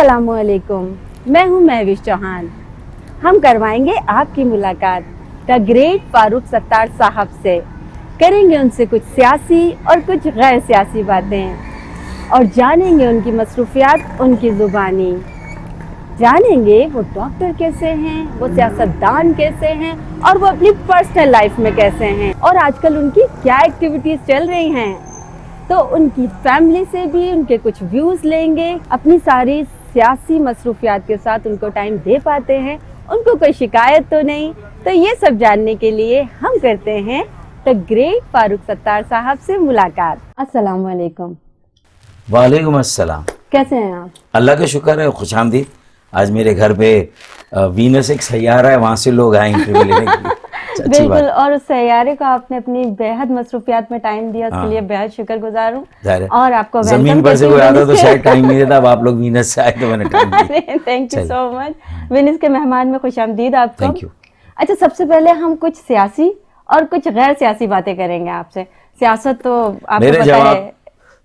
السلام علیکم، میں ہوں مہوش چوہان۔ ہم کروائیں گے آپ کی ملاقات دا گریٹ فاروق ستار صاحب سے، کریں گے ان سے کچھ سیاسی اور کچھ غیر سیاسی باتیں اور جانیں گے ان کی مصروفیات، ان کی زبانی، جانیں گے وہ ڈاکٹر کیسے ہیں، وہ سیاستدان کیسے ہیں اور وہ اپنی پرسنل لائف میں کیسے ہیں، اور آج کل ان کی کیا ایکٹیویٹیز چل رہی ہیں۔ تو ان کی فیملی سے بھی ان کے کچھ ویوز لیں گے، اپنی ساری سیاسی مصروفیات کے ساتھ ان کو ٹائم دے پاتے ہیں، ان کو کوئی شکایت تو نہیں۔ تو یہ سب جاننے کے لیے ہم کرتے ہیں دا گریٹ فاروق ستار صاحب سے ملاقات۔ السلام علیکم۔ وعلیکم السلام۔ کیسے ہیں آپ؟ اللہ کا شکر ہے، خوش آمدید۔ آج میرے گھر پہ وینس ایک سیارہ ہے، وہاں سے لوگ آئے انٹرویو لینے کے لیے۔ بالکل، اور اس سیارے کو آپ نے اپنی بےحد مصروفیات میں ٹائم دیا، اس کے لیے بےحد شکر گزار ہوں۔ اور آپ کو زمین پر سے کوئی آتا تو شاید ٹائم نہیں دیتا، اب آپ لوگ وینس سے آئے تو میں نے ٹائم دیا۔ تھینک یو سو مچ، وینس کے مہمان میں خوش آمدید آپ کو۔ Thank you. اچھا، سب سے پہلے ہم کچھ سیاسی اور کچھ غیر سیاسی باتیں کریں گے آپ سے۔ سیاست تو آپ کو میرے پتہ جواب ہے،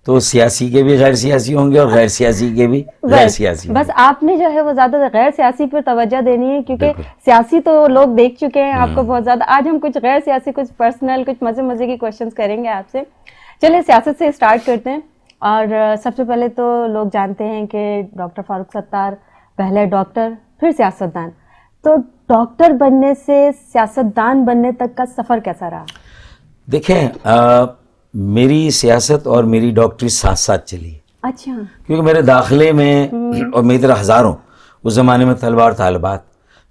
تو سیاسی کے بھی غیر سیاسی ہوں گے اور غیر سیاسی کے بھی غیر سیاسی ہوں گے۔ بس آپ نے جو ہے وہ زیادہ غیر سیاسی پر توجہ دینی ہے، کیونکہ سیاسی تو لوگ دیکھ چکے ہیں آپ کو بہت زیادہ۔ آج ہم کچھ غیر سیاسی، کچھ پرسنل، کچھ مزے کی کوشچنس کریں گے آپ سے۔ چلیں سیاست سے اسٹارٹ کرتے ہیں۔ اور سب سے پہلے تو لوگ جانتے ہیں کہ ڈاکٹر فاروق ستار پہلے ڈاکٹر پھر سیاستدان، تو ڈاکٹر بننے سے سیاستدان بننے تک کا سفر کیسا رہا؟ دیکھیں، میری سیاست اور میری ڈاکٹری ساتھ ساتھ چلی، اچھا، کیونکہ میرے داخلے میں اور میری طرح ہزاروں اس زمانے میں طلبہ اور طالبات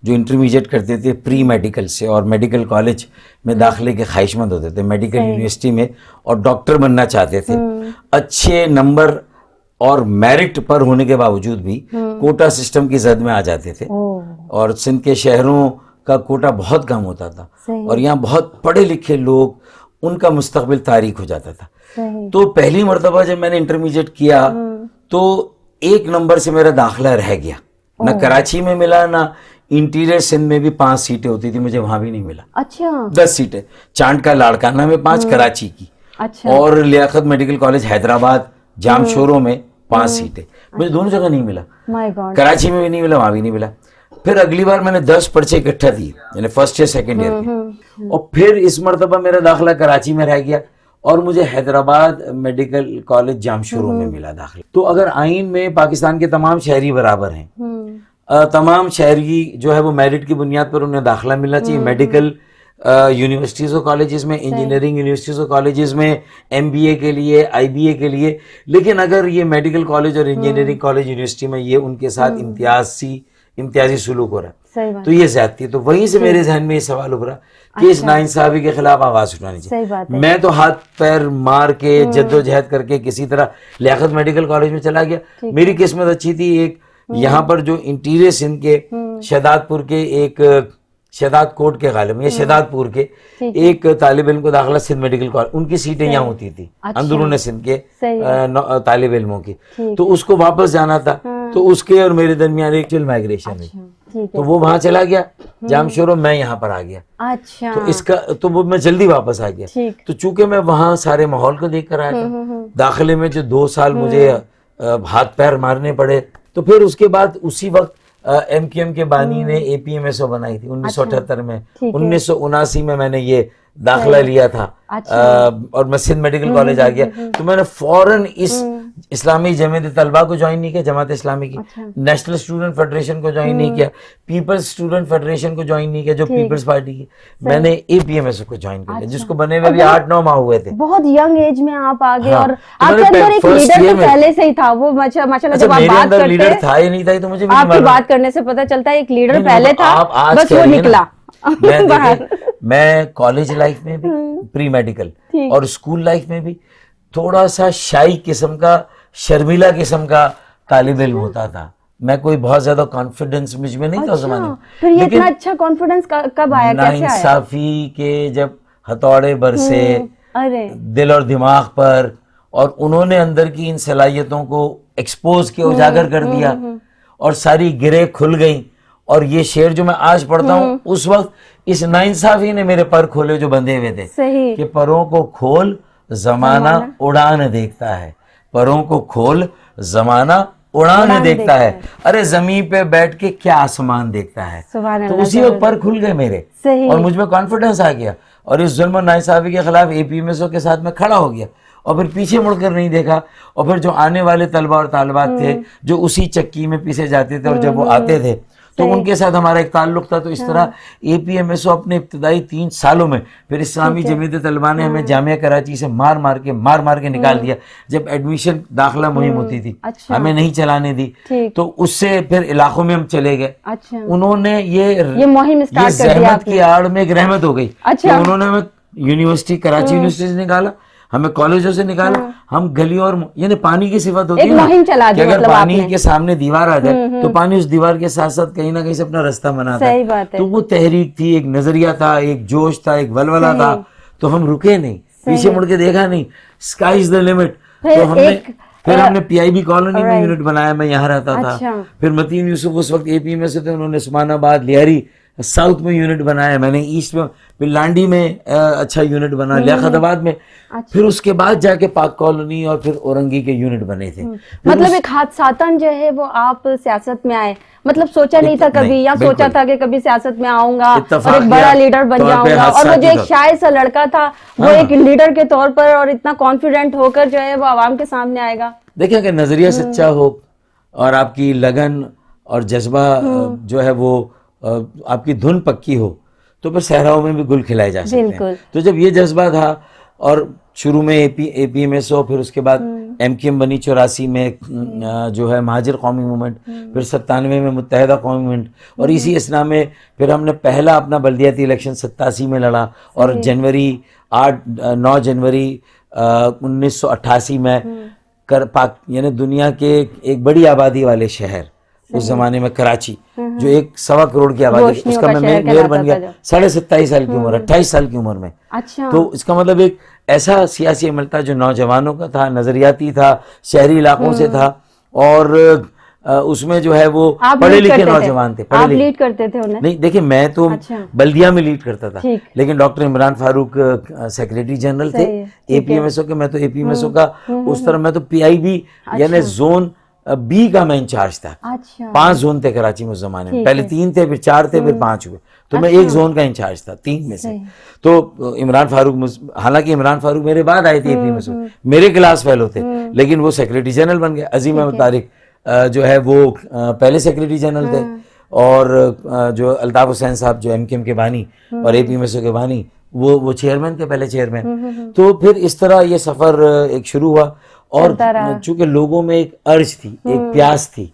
جو انٹرمیڈیٹ کرتے تھے پری میڈیکل سے اور میڈیکل کالج میں داخلے کے خواہش مند ہوتے تھے میڈیکل یونیورسٹی میں، اور ڈاکٹر بننا چاہتے تھے، اچھے نمبر اور میرٹ پر ہونے کے باوجود بھی کوٹا سسٹم کی زد میں آ جاتے تھے، اور سندھ کے شہروں کا کوٹا بہت کم ہوتا تھا، اور یہاں بہت پڑھے لکھے لوگ، ان کا مستقبل تاریک ہو جاتا تھا۔ تو پہلی مرتبہ جب میں نے انٹرمیڈیٹ کیا تو 1 نمبر سے میرا داخلہ رہ گیا، نہ کراچی میں ملا، نہ انٹیریئر سندھ میں بھی 5 سیٹیں ہوتی تھی، مجھے وہاں بھی نہیں ملا۔ اچھا، 10 سیٹیں، چاند کا لاڑکانہ میں 5، کراچی کی، اور لیاقت میڈیکل کالج حیدرآباد جام شوروں میں 5 سیٹیں، مجھے دونوں جگہ نہیں ملا، کراچی میں بھی نہیں ملا، وہاں بھی نہیں ملا۔ پھر اگلی بار میں نے 10 پرچے اکٹھا دیے، یعنی فرسٹ ایئر سیکنڈ ایئر کے، اور پھر اس مرتبہ میرا داخلہ کراچی میں رہ گیا اور مجھے حیدرآباد میڈیکل کالج جام شوروں میں ملا داخلہ۔ تو اگر آئین میں پاکستان کے تمام شہری برابر ہیں، تمام شہری جو ہے وہ میرٹ کی بنیاد پر انہیں داخلہ ملنا چاہیے میڈیکل یونیورسٹیز اور کالجز میں، انجینئرنگ یونیورسٹیز اور کالجز میں، MBA کے لیے، IBA کے لیے۔ لیکن اگر یہ میڈیکل کالج اور انجینئرنگ کالج یونیورسٹی میں یہ ان کے ساتھ امتیازی سلوک ہو رہا ہے، تو یہ زیادتی ہے۔ تو وہیں سے میرے ذہن میں یہ سوال ابھرا کہ اس ناانصافی کے خلاف آواز اٹھانی چاہیے۔ میں تو ہاتھ پیر مار کے جد و جہد کر کے کسی طرح لیاقت میڈیکل کالج میں چلا گیا۔ میری قسمت اچھی تھی، ایک یہاں پر جو انٹیریئر سندھ کے شہداد پور کے ایک شہداد کوٹ کے غالب یا شہداد پور کے ایک طالب علم کو داخلہ سندھ میڈیکل کالج، ان کی سیٹیں یہاں ہوتی تھی اندرون سندھ کے طالب علموں کی، تو اس کو واپس جانا تھا، تو اس کے اور میرے درمیان ایک مائگریشن ہوئی، تو وہ وہاں چلا گیا جام شوروں، میں یہاں پر آ گیا۔ اچھا، تو اس کا تو وہ میں جلدی واپس آ گیا۔ تو چونکہ میں وہاں سارے ماحول کو دیکھ کر آیا تھا، داخلے میں جو 2 سال مجھے ہاتھ پیر مارنے پڑے، تو پھر اس کے بعد اسی وقت MQM کے بانی نے APMSO بنائی تھی 1978 میں، 1979 میں نے یہ داخلہ لیا تھا، اور میں سندھ میڈیکل کالج آ گیا۔ تو میں نے فوراً اس اسلامی جمعیت طلبہ کو جوائن نہیں کیا، جماعت اسلامی کی، نیشنل اسٹوڈنٹ فیڈریشن کو جوائن نہیں کیا، پیپلز اسٹوڈنٹ فیڈریشن کو جوائن نہیں کیا جو پیپلز پارٹی کی، میں نے APMSO کو جوائن کر لیا، جس کو بنے ہوئے بھی 8-9 ماہ ہوئے تھے۔ بہت ینگ ایج میں آپ آگے، اور آپ کے اندر ایک لیڈر تو پہلے سے ہی تھا، وہ ماشاءاللہ جب آپ بات کرتے ہیں، لیڈر تھا ہی نہیں تھا تو مجھے بھی آپ کی بات کرنے سے پتہ چلتا ہے ایک لیڈر پہلے تھا، بس وہ نکلا۔ میں کالج لائف میں بھی پری میڈیکل اور اسکول لائف میں بھی تھوڑا سا شائی قسم کا، شرمیلا قسم کا طالب علم ہوتا تھا، میں کوئی بہت زیادہ کانفیڈنس مجھ میں نہیں تھا اس زمانے میں۔ پھر یہ اتنا اچھا کانفیڈنس کب آیا، کیسے آیا؟ ناانصافی کے جب ہتھوڑے برسے دل اور دماغ پر، اور انہوں نے اندر کی ان صلاحیتوں کو ایکسپوز کیا، اجاگر کر دیا، اور ساری گریں کھل گئیں۔ اور یہ شعر جو میں آج پڑھتا ہوں، اس وقت اس ناانصافی نے میرے پر کھولے جو بندھے ہوئے تھے، کہ پروں کو کھول زمانہ اڑان دیکھتا ہے، پروں کو کھول زمانہ اڑانے دیکھتا ہے, ارے زمین پہ بیٹھ کے کیا آسمان دیکھتا ہے. تو اسی وقت پر کھل گئے میرے, اور مجھ میں کانفیڈنس آ گیا, اور اس ظلم و ناانصافی کے خلاف APMSO کے ساتھ میں کھڑا ہو گیا, اور پھر پیچھے مڑ کر نہیں دیکھا. اور پھر جو آنے والے طلبہ اور طالبات تھے جو اسی چکی میں پیسے جاتے تھے, اور جب وہ آتے تھے تو ان کے ساتھ ہمارا ایک تعلق تھا. تو اس طرح APMSO اپنے ابتدائی 3 سالوں میں, پھر اسلامی جمعیت طلبہ نے ہمیں جامعہ کراچی سے مار مار کے نکال دیا. جب ایڈمیشن داخلہ مہم ہوتی تھی ہمیں نہیں چلانے دی, تو اس سے پھر علاقوں میں ہم چلے گئے. انہوں نے یہ زحمت کی آڑ میں ایک رحمت ہو گئی کہ انہوں نے ہمیں یونیورسٹی, کراچی یونیورسٹی سے نکالا, ہمیں کالجوں سے نکالا, ہم گلیوں اور یعنی پانی کی صفت ہوتی ہے نا کہ اگر پانی کے سامنے دیوار آ جائے تو پانی اس دیوار کے ساتھ ساتھ کہیں نہ کہیں سے اپنا راستہ بناتا ہے. تو وہ تحریک تھی, ایک نظریہ تھا, ایک جوش تھا, ایک ولولہ تھا. تو ہم رکے نہیں, پیچھے مڑ کے دیکھا نہیں, اسکائی از دا لمٹ. تو ہم نے PIB کالونی میں یونٹ بنایا, میں یہاں رہتا تھا. پھر متین یوسف اس وقت AP میں سے تھے, انہوں نے عثمان آباد, لیاری, ساؤتھ میں یونٹ بنایا, میں نے ایسٹ میں, پھر لانڈی میں اچھا یونٹ بنا, لیاقت آباد میں. پھر اس کے بعد جا کے پاک کالونی اور پھر اورنگی کے یونٹ بنے تھے. مطلب ایک حادثاتاً جو ہے وہ آپ سیاست میں آئے, مطلب سوچا نہیں تھا کبھی, یا سوچا تھا کہ کبھی سیاست میں آؤں گا اور ایک بڑا لیڈر بن جاؤں گا, اور وہ جو ایک شائع سا لڑکا تھا وہ ایک لیڈر کے طور پر اور اتنا کانفیڈنٹ ہو کر جو ہے وہ عوام کے سامنے آئے گا. دیکھیں کہ نظریہ سچا ہو اور آپ کی لگن اور جذبہ جو ہے وہ آپ کی دھن پکی ہو تو پھر صحراؤں میں بھی گل کھلائے جا سکتے ہیں. تو جب یہ جذبہ تھا, اور شروع میں APMSO, پھر اس کے بعد MQM بنی 84 میں جو ہے مہاجر قومی موومنٹ, پھر 97 میں متحدہ قومی موومنٹ, اور اسی اسنا میں پھر ہم نے پہلا اپنا بلدیاتی الیکشن 87 میں لڑا, اور 9 جنوری 1988 میں یعنی دنیا کے ایک بڑی آبادی والے شہر, اس زمانے میں کراچی, جو 1.25 کروڑ کی آبادی, اس کا میں میئر بن گیا 27.5 سال کی عمر, 28 سال کی عمر میں. تو اس کا مطلب ایک ایسا سیاسی عمل تھا جو نوجوانوں کا تھا, نظریاتی تھا, شہری علاقوں سے تھا, اور اس میں جو ہے وہ پڑھے لکھے نوجوان تھے. آپ لیڈ کرتے تھے انہیں؟ نہیں, دیکھیں میں تو بلدیہ میں لیڈ کرتا تھا, لیکن doctor Imran Farooq secretary general تھے APMSO کے, میں تو APMSO کا اس طرح, میں تو PIB یعنی زون B کا میں انچارج تھا. 5 زون تھے کراچی میں اس زمانے میں, پہلے 3 تھے, پھر 4 تھے, پھر 5 ہوئے, تو میں ایک زون کا انچارج تھا 3 میں سے. تو عمران فاروق, حالانکہ عمران فاروق میرے بعد آئے تھے APMSO, میرے کلاس فیلو تھے, لیکن وہ سیکریٹری جنرل بن گئے. عظیم احمد طارق جو ہے وہ پہلے سیکریٹری جنرل تھے, اور جو الطاف حسین صاحب جو MQM کے بانی اور APMSO کے بانی, وہ چیئرمین تھے, پہلے چیئرمین. تو پھر اس طرح یہ سفر ایک شروع ہوا, اور چونکہ لوگوں میں ایک ارج تھی, ایک پیاس تھی,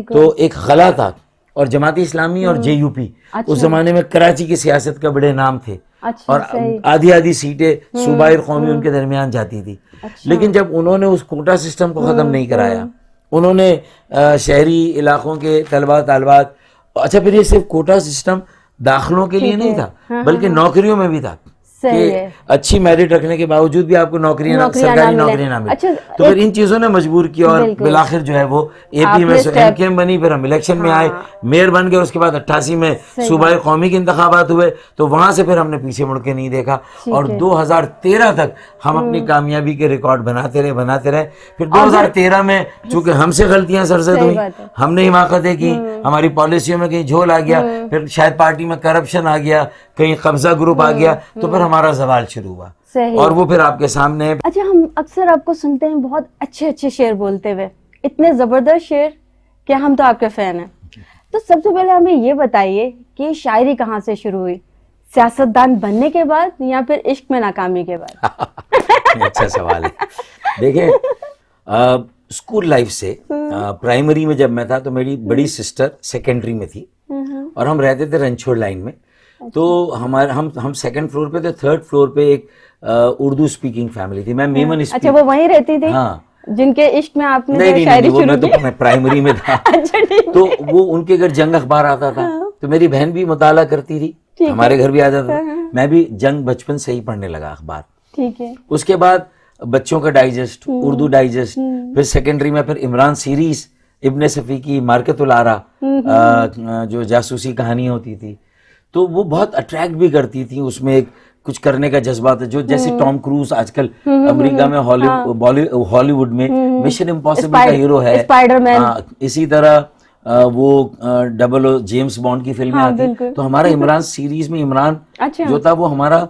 تو ایک خلا تھا. اور جماعت اسلامی اور JUP اس زمانے میں کراچی کی سیاست کا بڑے نام تھے, اور آدھی سیٹیں صوبائی اور قومی ان کے درمیان جاتی تھی. لیکن جب انہوں نے اس کوٹا سسٹم کو ختم نہیں کرایا, انہوں نے شہری علاقوں کے طلبہ طالبات, اچھا پھر یہ صرف کوٹا سسٹم داخلوں کے لیے نہیں تھا بلکہ نوکریوں میں بھی تھا, کہ اچھی میرٹ رکھنے کے باوجود بھی آپ کو سرکاری نوکریاں نہ ملیں. تو پھر ان چیزوں نے مجبور کیا, اور بالآخر جو ہے وہ APMSO MQM بنی, پھر ہم الیکشن میں آئے, میئر بن گئے. اس کے بعد 88 میں صوبائی قومی کے انتخابات ہوئے, تو وہاں سے پھر ہم نے پیچھے مڑ کے نہیں دیکھا, اور 2013 تک ہم اپنی کامیابی کے ریکارڈ بناتے رہے. پھر 2013 میں چونکہ ہم سے غلطیاں سرزد ہوئی, ہم نے حماقتیں کی, ہماری پالیسیوں میں کہیں جھول آ گیا, پھر شاید پارٹی میں کرپشن آ گیا, کہیں قبضہ گروپ آ گیا, تو پھر ہمارا زوال شروع ہوا. اور وہ پھر آپ کے سامنے. اچھا, ہم اکثر آپ کو سنتے ہیں بہت اچھے شعر بولتے ہوئے, اتنے زبردست شعر کہ ہم تو آپ کے فین ہیں. تو سب سے پہلے ہمیں یہ بتائیے کہ شاعری کہاں سے شروع ہوئی, سیاستدان بننے کے بعد یا پھر عشق میں ناکامی کے بعد؟ اچھا سوال ہے. دیکھیں, اسکول لائف سے, پرائمری میں جب میں تھا تو میری بڑی سسٹر سیکنڈری میں تھی, اور ہم رہتے تھے رنچھوڑ لائن میں. تو ہم 2nd فلور پہ تھے, 3rd فلور پہ ایک اردو اسپیکنگ فیملی تھی. میں میمن. اچھا, وہ وہیں رہتی تھی؟ ہاں. جن کے عشق میں آپ نے شاعری شروع کی؟ میں پرائمری میں تھا. تو وہ ان کے گھر جنگ اخبار آتا تھا, تو میری بہن بھی مطالعہ کرتی تھی, ہمارے گھر بھی آ جاتا تھا. میں بھی جنگ بچپن سے ہی پڑھنے لگا اخبار. ٹھیک ہے. اس کے بعد بچوں کا ڈائجسٹ, اردو ڈائجسٹ, پھر سیکنڈری میں پھر عمران سیریز, ابن صفی کی مارکت الارا, جو جاسوسی کہانیاں ہوتی تھی, تو وہ بہت اٹریکٹ بھی کرتی تھی. اس میں ایک کچھ کرنے کا جذبہ ہوتا ہے, جو جیسے ٹام کروز آج کل امریکہ میں ہالی ووڈ میں مشن امپاسبل کا ہیرو ہے, اسپائڈر مین, اسی طرح وہ 00 جیمس بانڈ کی فلمیں آتی, تو ہمارا عمران سیریز میں عمران جو تھا وہ ہمارا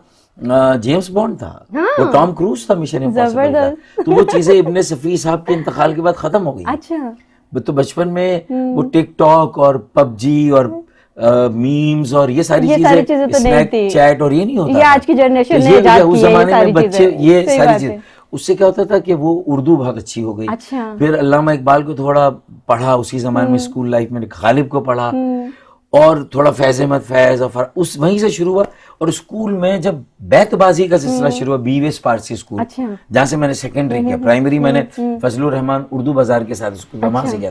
جیمس بانڈ تھا, وہ ٹام کروز تھا مشن امپاسبل کا. تو وہ چیزیں ابن صفی صاحب کے انتقال کے بعد ختم ہو گئی. اچھا, تو بچپن میں وہ ٹک ٹاک اور پب جی اور میمز اور یہ ساری چیزیں, اسنیک چیٹ اور یہ نہیں ہوتا, یہ آج کی جنریشن نے ایجاد کی ہے. اس زمانے میں بچے یہ ساری چیزیں, اس سے کیا ہوتا تھا کہ وہ اردو بہت اچھی ہو گئی. پھر علامہ اقبال کو تھوڑا پڑھا اسی زمانے میں اسکول لائف میں, غالب کو پڑھا, اور تھوڑا فیض احمد فیض اور اس وہیں سے شروع ہوا. اور اسکول میں جب بیت بازی کا سلسلہ شروع ہوا, بی ویس پارسی اسکول جہاں سے میں نے سیکنڈری کیا, پرائمری میں نے فضل الرحمان اردو بازار کے ساتھ اسکول میں وہاں سے کیا,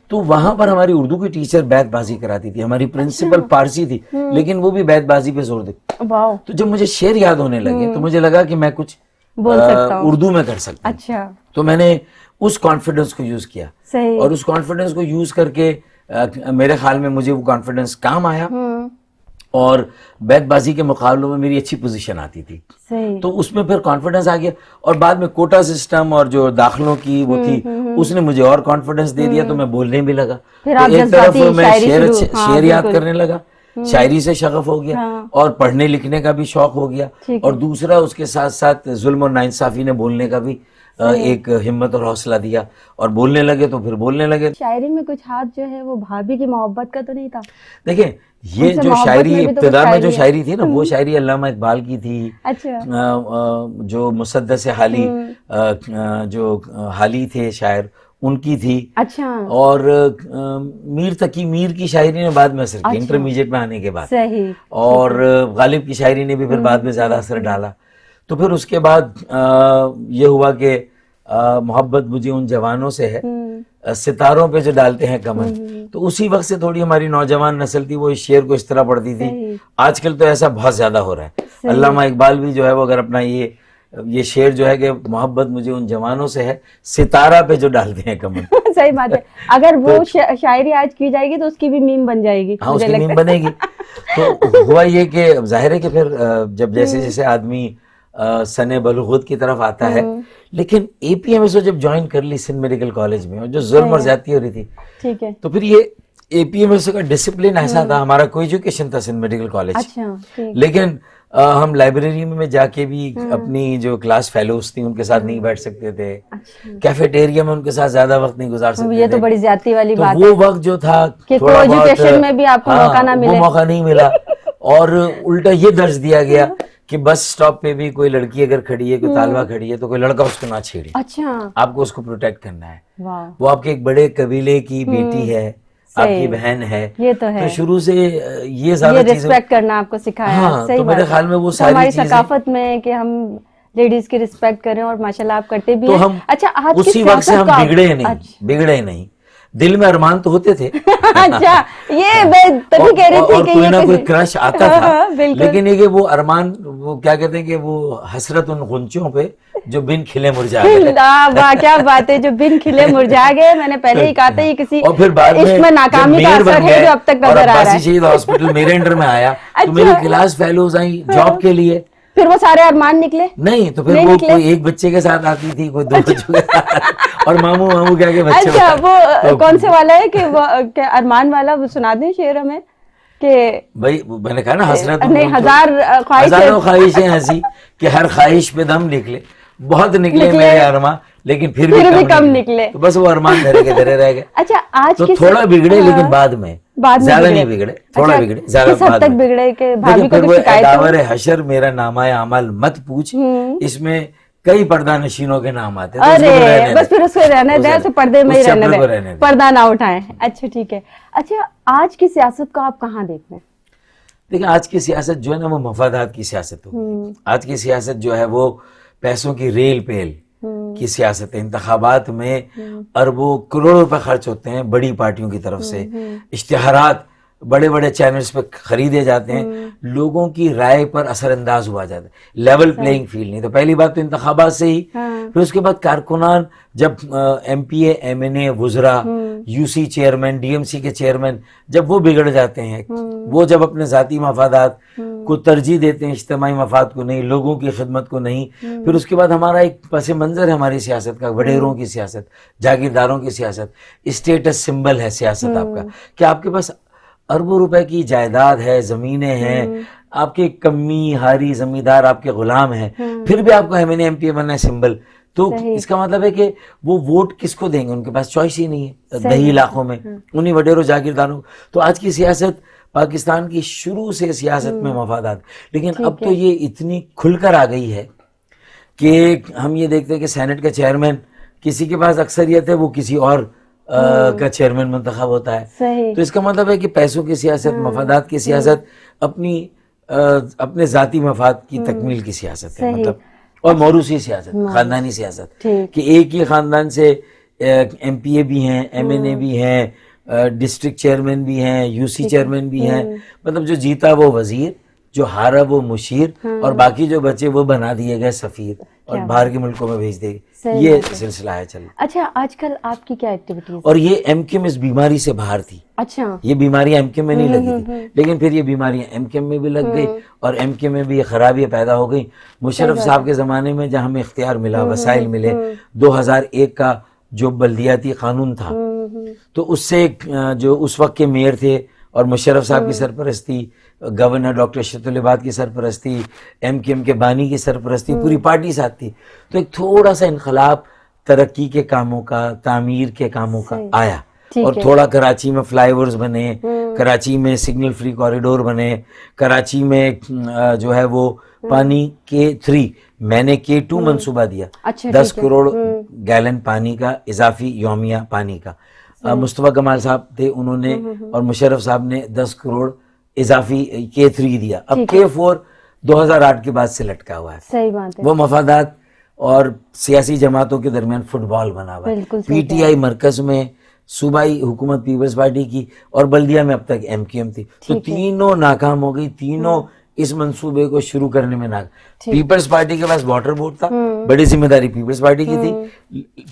تو وہاں پر ہماری اردو کی ٹیچر بیت بازی کراتی تھی. ہماری پرنسپل پارسی تھی لیکن وہ بھی بیت بازی پہ زور دیتی. تو جب مجھے شعر یاد ہونے لگے تو مجھے لگا کہ میں کچھ اردو میں کر سکتا ہوں. تو میں نے اس کانفیڈنس کو یوز کیا, اور اس کانفیڈنس کو یوز کر کے میرے خیال میں مجھے وہ کانفیڈنس کام آیا, اور بیت بازی کے مقابلوں میں میری اچھی پوزیشن آتی تھی. تو اس میں پھر کانفیڈنس آ گیا, اور بعد میں کوٹا سسٹم اور جو داخلوں کی وہ تھی اس نے مجھے اور کانفیڈنس دے دیا, تو میں بولنے بھی لگا. ایک طرف میں شعر یاد کرنے لگا, شاعری سے شغف ہو گیا, اور پڑھنے لکھنے کا بھی شوق ہو گیا, اور دوسرا اس کے ساتھ ساتھ ظلم اور ناانصافی نے بولنے کا بھی ایک ہمت اور حوصلہ دیا, اور بولنے لگے تو پھر بولنے لگے. شاعری میں کچھ ہاتھ جو ہے وہ بھابھی کی محبت کا تو نہیں تھا؟ دیکھیں یہ جو شاعری ابتدا میں جو شاعری تھی نا, وہ شاعری علامہ اقبال کی تھی, جو مسدس حالی جو حالی تھے شاعر ان کی تھی, اور میر تقی میر کی شاعری نے بعد میں اثر کیا انٹرمیڈیٹ میں آنے کے بعد, اور غالب کی شاعری نے بھی پھر بعد میں زیادہ اثر ڈالا. تو پھر اس کے بعد یہ ہوا کہ محبت مجھے ان جوانوں سے ہے, ستاروں پہ جو ڈالتے ہیں کمن. تو اسی وقت سے تھوڑی ہماری نوجوان نسل تھی وہ اس شعر کو اس طرح پڑھتی تھی. آج کل تو ایسا بہت زیادہ ہو رہا ہے. علامہ اقبال بھی جو ہے وہ اگر اپنا یہ شعر جو ہے کہ محبت مجھے ان جوانوں سے ہے, ستارہ پہ جو ڈالتے ہیں کمن. صحیح بات ہے, اگر وہ شاعری آج کی جائے گی تو اس کی بھی میم بن جائے گی. ہاں اس کی میم بنے گی. تو ہوا یہ کہ ظاہر ہے کہ پھر جب جیسے جیسے آدمی سن بلوغت کی طرف آتا ہے, لیکن اے پی ایم ایس او جب جوائن کر لی سندھ میڈیکل کالج میں, اور جو ظلم اور زیادتی ہو رہی تھی, تو پھر یہ اے پی ایم ایس او کا ڈسپلن ایسا تھا, ہمارا کوئی ایجوکیشن تھا سندھ میڈیکل کالج, لیکن ہم لائبریری میں جا کے بھی اپنی جو کلاس فیلوز تھیں ان کے ساتھ نہیں بیٹھ سکتے تھے, کیفیٹیریا میں ان کے ساتھ زیادہ وقت نہیں گزار سکتے تھے. یہ تو بڑی زیادتی والی بات ہے. وہ وقت جو تھا تھوڑا ایجوکیشن میں بھی آپ کو موقع نہ ملے, وہ موقع نہیں ملا, اور الٹا یہ درس دیا گیا کہ بس سٹاپ پہ بھی کوئی لڑکی اگر کھڑی ہے, کوئی طالبہ کھڑی ہے, تو کوئی لڑکا اس کو نہ چھیڑے. آپ کو اس کو پروٹیکٹ کرنا ہے. وہ آپ کے ایک بڑے قبیلے کی بیٹی ہے, آپ کی بہن ہے, یہ تو ہے. شروع سے یہ زیادہ چیزیں ریسپیکٹ کرنا آپ کو سکھایا. ہاں, تو میرے خیال میں وہ ساری چیزیں ہماری ثقافت میں کہ ہم لیڈیز کی ریسپیکٹ کریں, اور ماشاءاللہ آپ کرتے بھی ہیں. تو ہم اسی وقت سے ہم بگڑے نہیں, دل میں ارمان تو ہوتے تھے. اچھا, یہ میں تبھی کہہ رہی تھی کہ کوئی نہ کوئی کرش آتا تھا, لیکن یہ کہ وہ ارمان, وہ کیا کہتے ہیں کہ وہ حسرت ان غنچوں پہ جو بن کھلے مرجھا گئے. واہ کیا بات ہے, جو بن کھلے مرجھا گئے. میں نے پہلے ہی کہا تھا یہ کسی عشق میں ناکامی کا اثر ہے جو اب تک نظر آ رہا ہے. عباسی شہید ہاسپٹل میرے انڈر میں آیا, تو میری کلاس فیلوز آئیں جاب کے لیے. پھر وہ سارے ارمان نکلے نہیں, تو پھر وہ کوئی ایک بچے کے ساتھ آتی تھی, کوئی دو بچوں کے ساتھ, اور ماموں کیا کہ بچے. اچھا, وہ کون سے والا ہے کہ وہ ارمان والا, وہ سنا دیں شعر ہمیں. کہ بھائی میں نے کہا نا حسرت نہیں, ہزاروں خواہشیں ہنسی کہ ہر خواہش پہ دم نکلے, بہت نکلے میرے ارمان, لیکن پھر بھی کم نکلے. تو بس وہ ارمان دھرے کے دھرے رہ گئے. اچھا, آج تو تھوڑا بگڑے, لیکن بعد میں زیادہ نہیں بگڑے, تھوڑا بگڑے, زیادہ بعد میں بگڑے کہ بھابھی کو داور حشر میرا نامہ اعمال مت پوچھ, اس میں کئی پردہ نشینوں کے نام آتے ہیں. ارے بس پھر اس کو رہنے دیں, تو پردے میں ہی رہنے دیں, پردہ نہ اٹھائیں. اچھا ٹھیک ہے. اچھا, آج کی سیاست کو آپ کہاں دیکھتے ہیں؟ دیکھیں, آج کی سیاست جو ہے نا وہ مفادات کی سیاست ہوگی. آج کی سیاست جو ہے وہ پیسوں کی ریل پیل کی سیاست ہے. انتخابات میں اربوں کروڑوں روپے خرچ ہوتے ہیں بڑی پارٹیوں کی طرف سے, اشتہارات بڑے بڑے چینلز پہ خریدے جاتے ہیں, لوگوں کی رائے پر اثر انداز ہوا جاتا ہے, لیول پلینگ فیلڈ نہیں. تو پہلی بات تو انتخابات سے ہی, پھر اس کے بعد کارکنان جب M P A, M N A, وزراء, U C chairman, D M C کے چیئرمین, جب وہ بگڑ جاتے ہیں, وہ جب اپنے ذاتی مفادات کو ترجیح دیتے ہیں اجتماعی مفاد کو نہیں, لوگوں کی خدمت کو نہیں. پھر اس کے بعد ہمارا ایک پس منظر ہے ہماری سیاست کا, وڈیروں کی سیاست, جاگیرداروں کی سیاست, اسٹیٹس سمبل ہے سیاست آپ کا, کہ آپ کے پاس اربوں روپے کی جائیداد ہے, زمینیں ہیں, آپ کے کمی ہاری زمیندار آپ کے غلام ہیں, پھر بھی آپ کو ایم این اے بننا ہے سمبل. تو اس کا مطلب ہے کہ وہ ووٹ کس کو دیں گے, ان کے پاس چوائس ہی نہیں ہے دیہی علاقوں میں, انہی وڈیروں جاگیرداروں. تو آج کی سیاست پاکستان کی شروع سے سیاست میں مفادات, لیکن اب تو یہ اتنی کھل کر آ گئی ہے کہ ہم یہ دیکھتے ہیں کہ سینٹ کا چیئرمین کسی کے پاس اکثریت ہے, وہ کسی اور کا چیئرمین منتخب ہوتا ہے. تو اس کا مطلب ہے کہ پیسوں کی سیاست, مفادات کی سیاست, اپنے ذاتی مفاد کی تکمیل کی سیاست ہے, مطلب, اور موروثی سیاست, خاندانی سیاست, کہ ایک ہی خاندان سے ایم پی اے بھی ہیں, ایم این اے بھی ہیں, ڈسٹرکٹ چیئرمین بھی ہیں, یو سی چیئرمین بھی ہیں, مطلب جو جیتا وہ وزیر, جو ہارا وہ مشیر, اور باقی جو بچے وہ بنا دیے گئے سفیر اور باہر کے ملکوں میں بھیج دے گئے. یہ سلسلہ ہے چل. اچھا, آج کل آپ کی کیا ایکٹیویٹیز؟ اور یہ ایم کیو ایم اس بیماری سے باہر تھی. اچھا, یہ بیماری ایم کیو ایم میں نہیں لگی تھی, لیکن پھر یہ بیماریاں ایم کیو ایم میں بھی لگ گئی, اور ایم کیو ایم میں بھی یہ خرابیاں پیدا ہو گئی. مشرف صاحب کے زمانے میں جہاں ہمیں اختیار ملا, وسائل ملے, 2001 کا جو بلدیاتی قانون تھا, تو اس سے جو اس وقت کے میئر تھے اور مشرف صاحب کی سرپرستی, گورنر ڈاکٹر اشرت العباد کی سرپرستی, ایم کیو ایم کے بانی کی سرپرستی, پوری پارٹی ساتھ تھی, تو ایک تھوڑا سا انقلاب ترقی کے کاموں کا, تعمیر کے کاموں کا آیا, اور تھوڑا کراچی میں فلائی اوورز بنے, کراچی میں سگنل فری کوریڈور بنے, کراچی میں جو ہے وہ پانی K3, میں نے K2 منصوبہ دیا, 10 کروڑ گیلن پانی کا اضافی یومیہ پانی کا. مصطفیٰ کمال صاحب تھے, انہوں نے, اور مشرف صاحب نے 10 کروڑ اضافی K3 دیا. اب K4 2008 کے بعد سے لٹکا ہوا ہے. صحیح بات ہے. وہ مفادات اور سیاسی جماعتوں کے درمیان فٹ بال بنا ہوا ہے. پی ٹی آئی مرکز میں, صوبائی حکومت پیپلز پارٹی کی, اور بلدیہ میں اب تک ایم کیو ایم تھی. تو تینوں ناکام ہو گئی, تینوں اس منصوبے کو شروع کرنے میں ناکام. پیپلز پارٹی کے پاس واٹر بورڈ تھا, بڑی ذمہ داری پیپلز پارٹی کی تھی.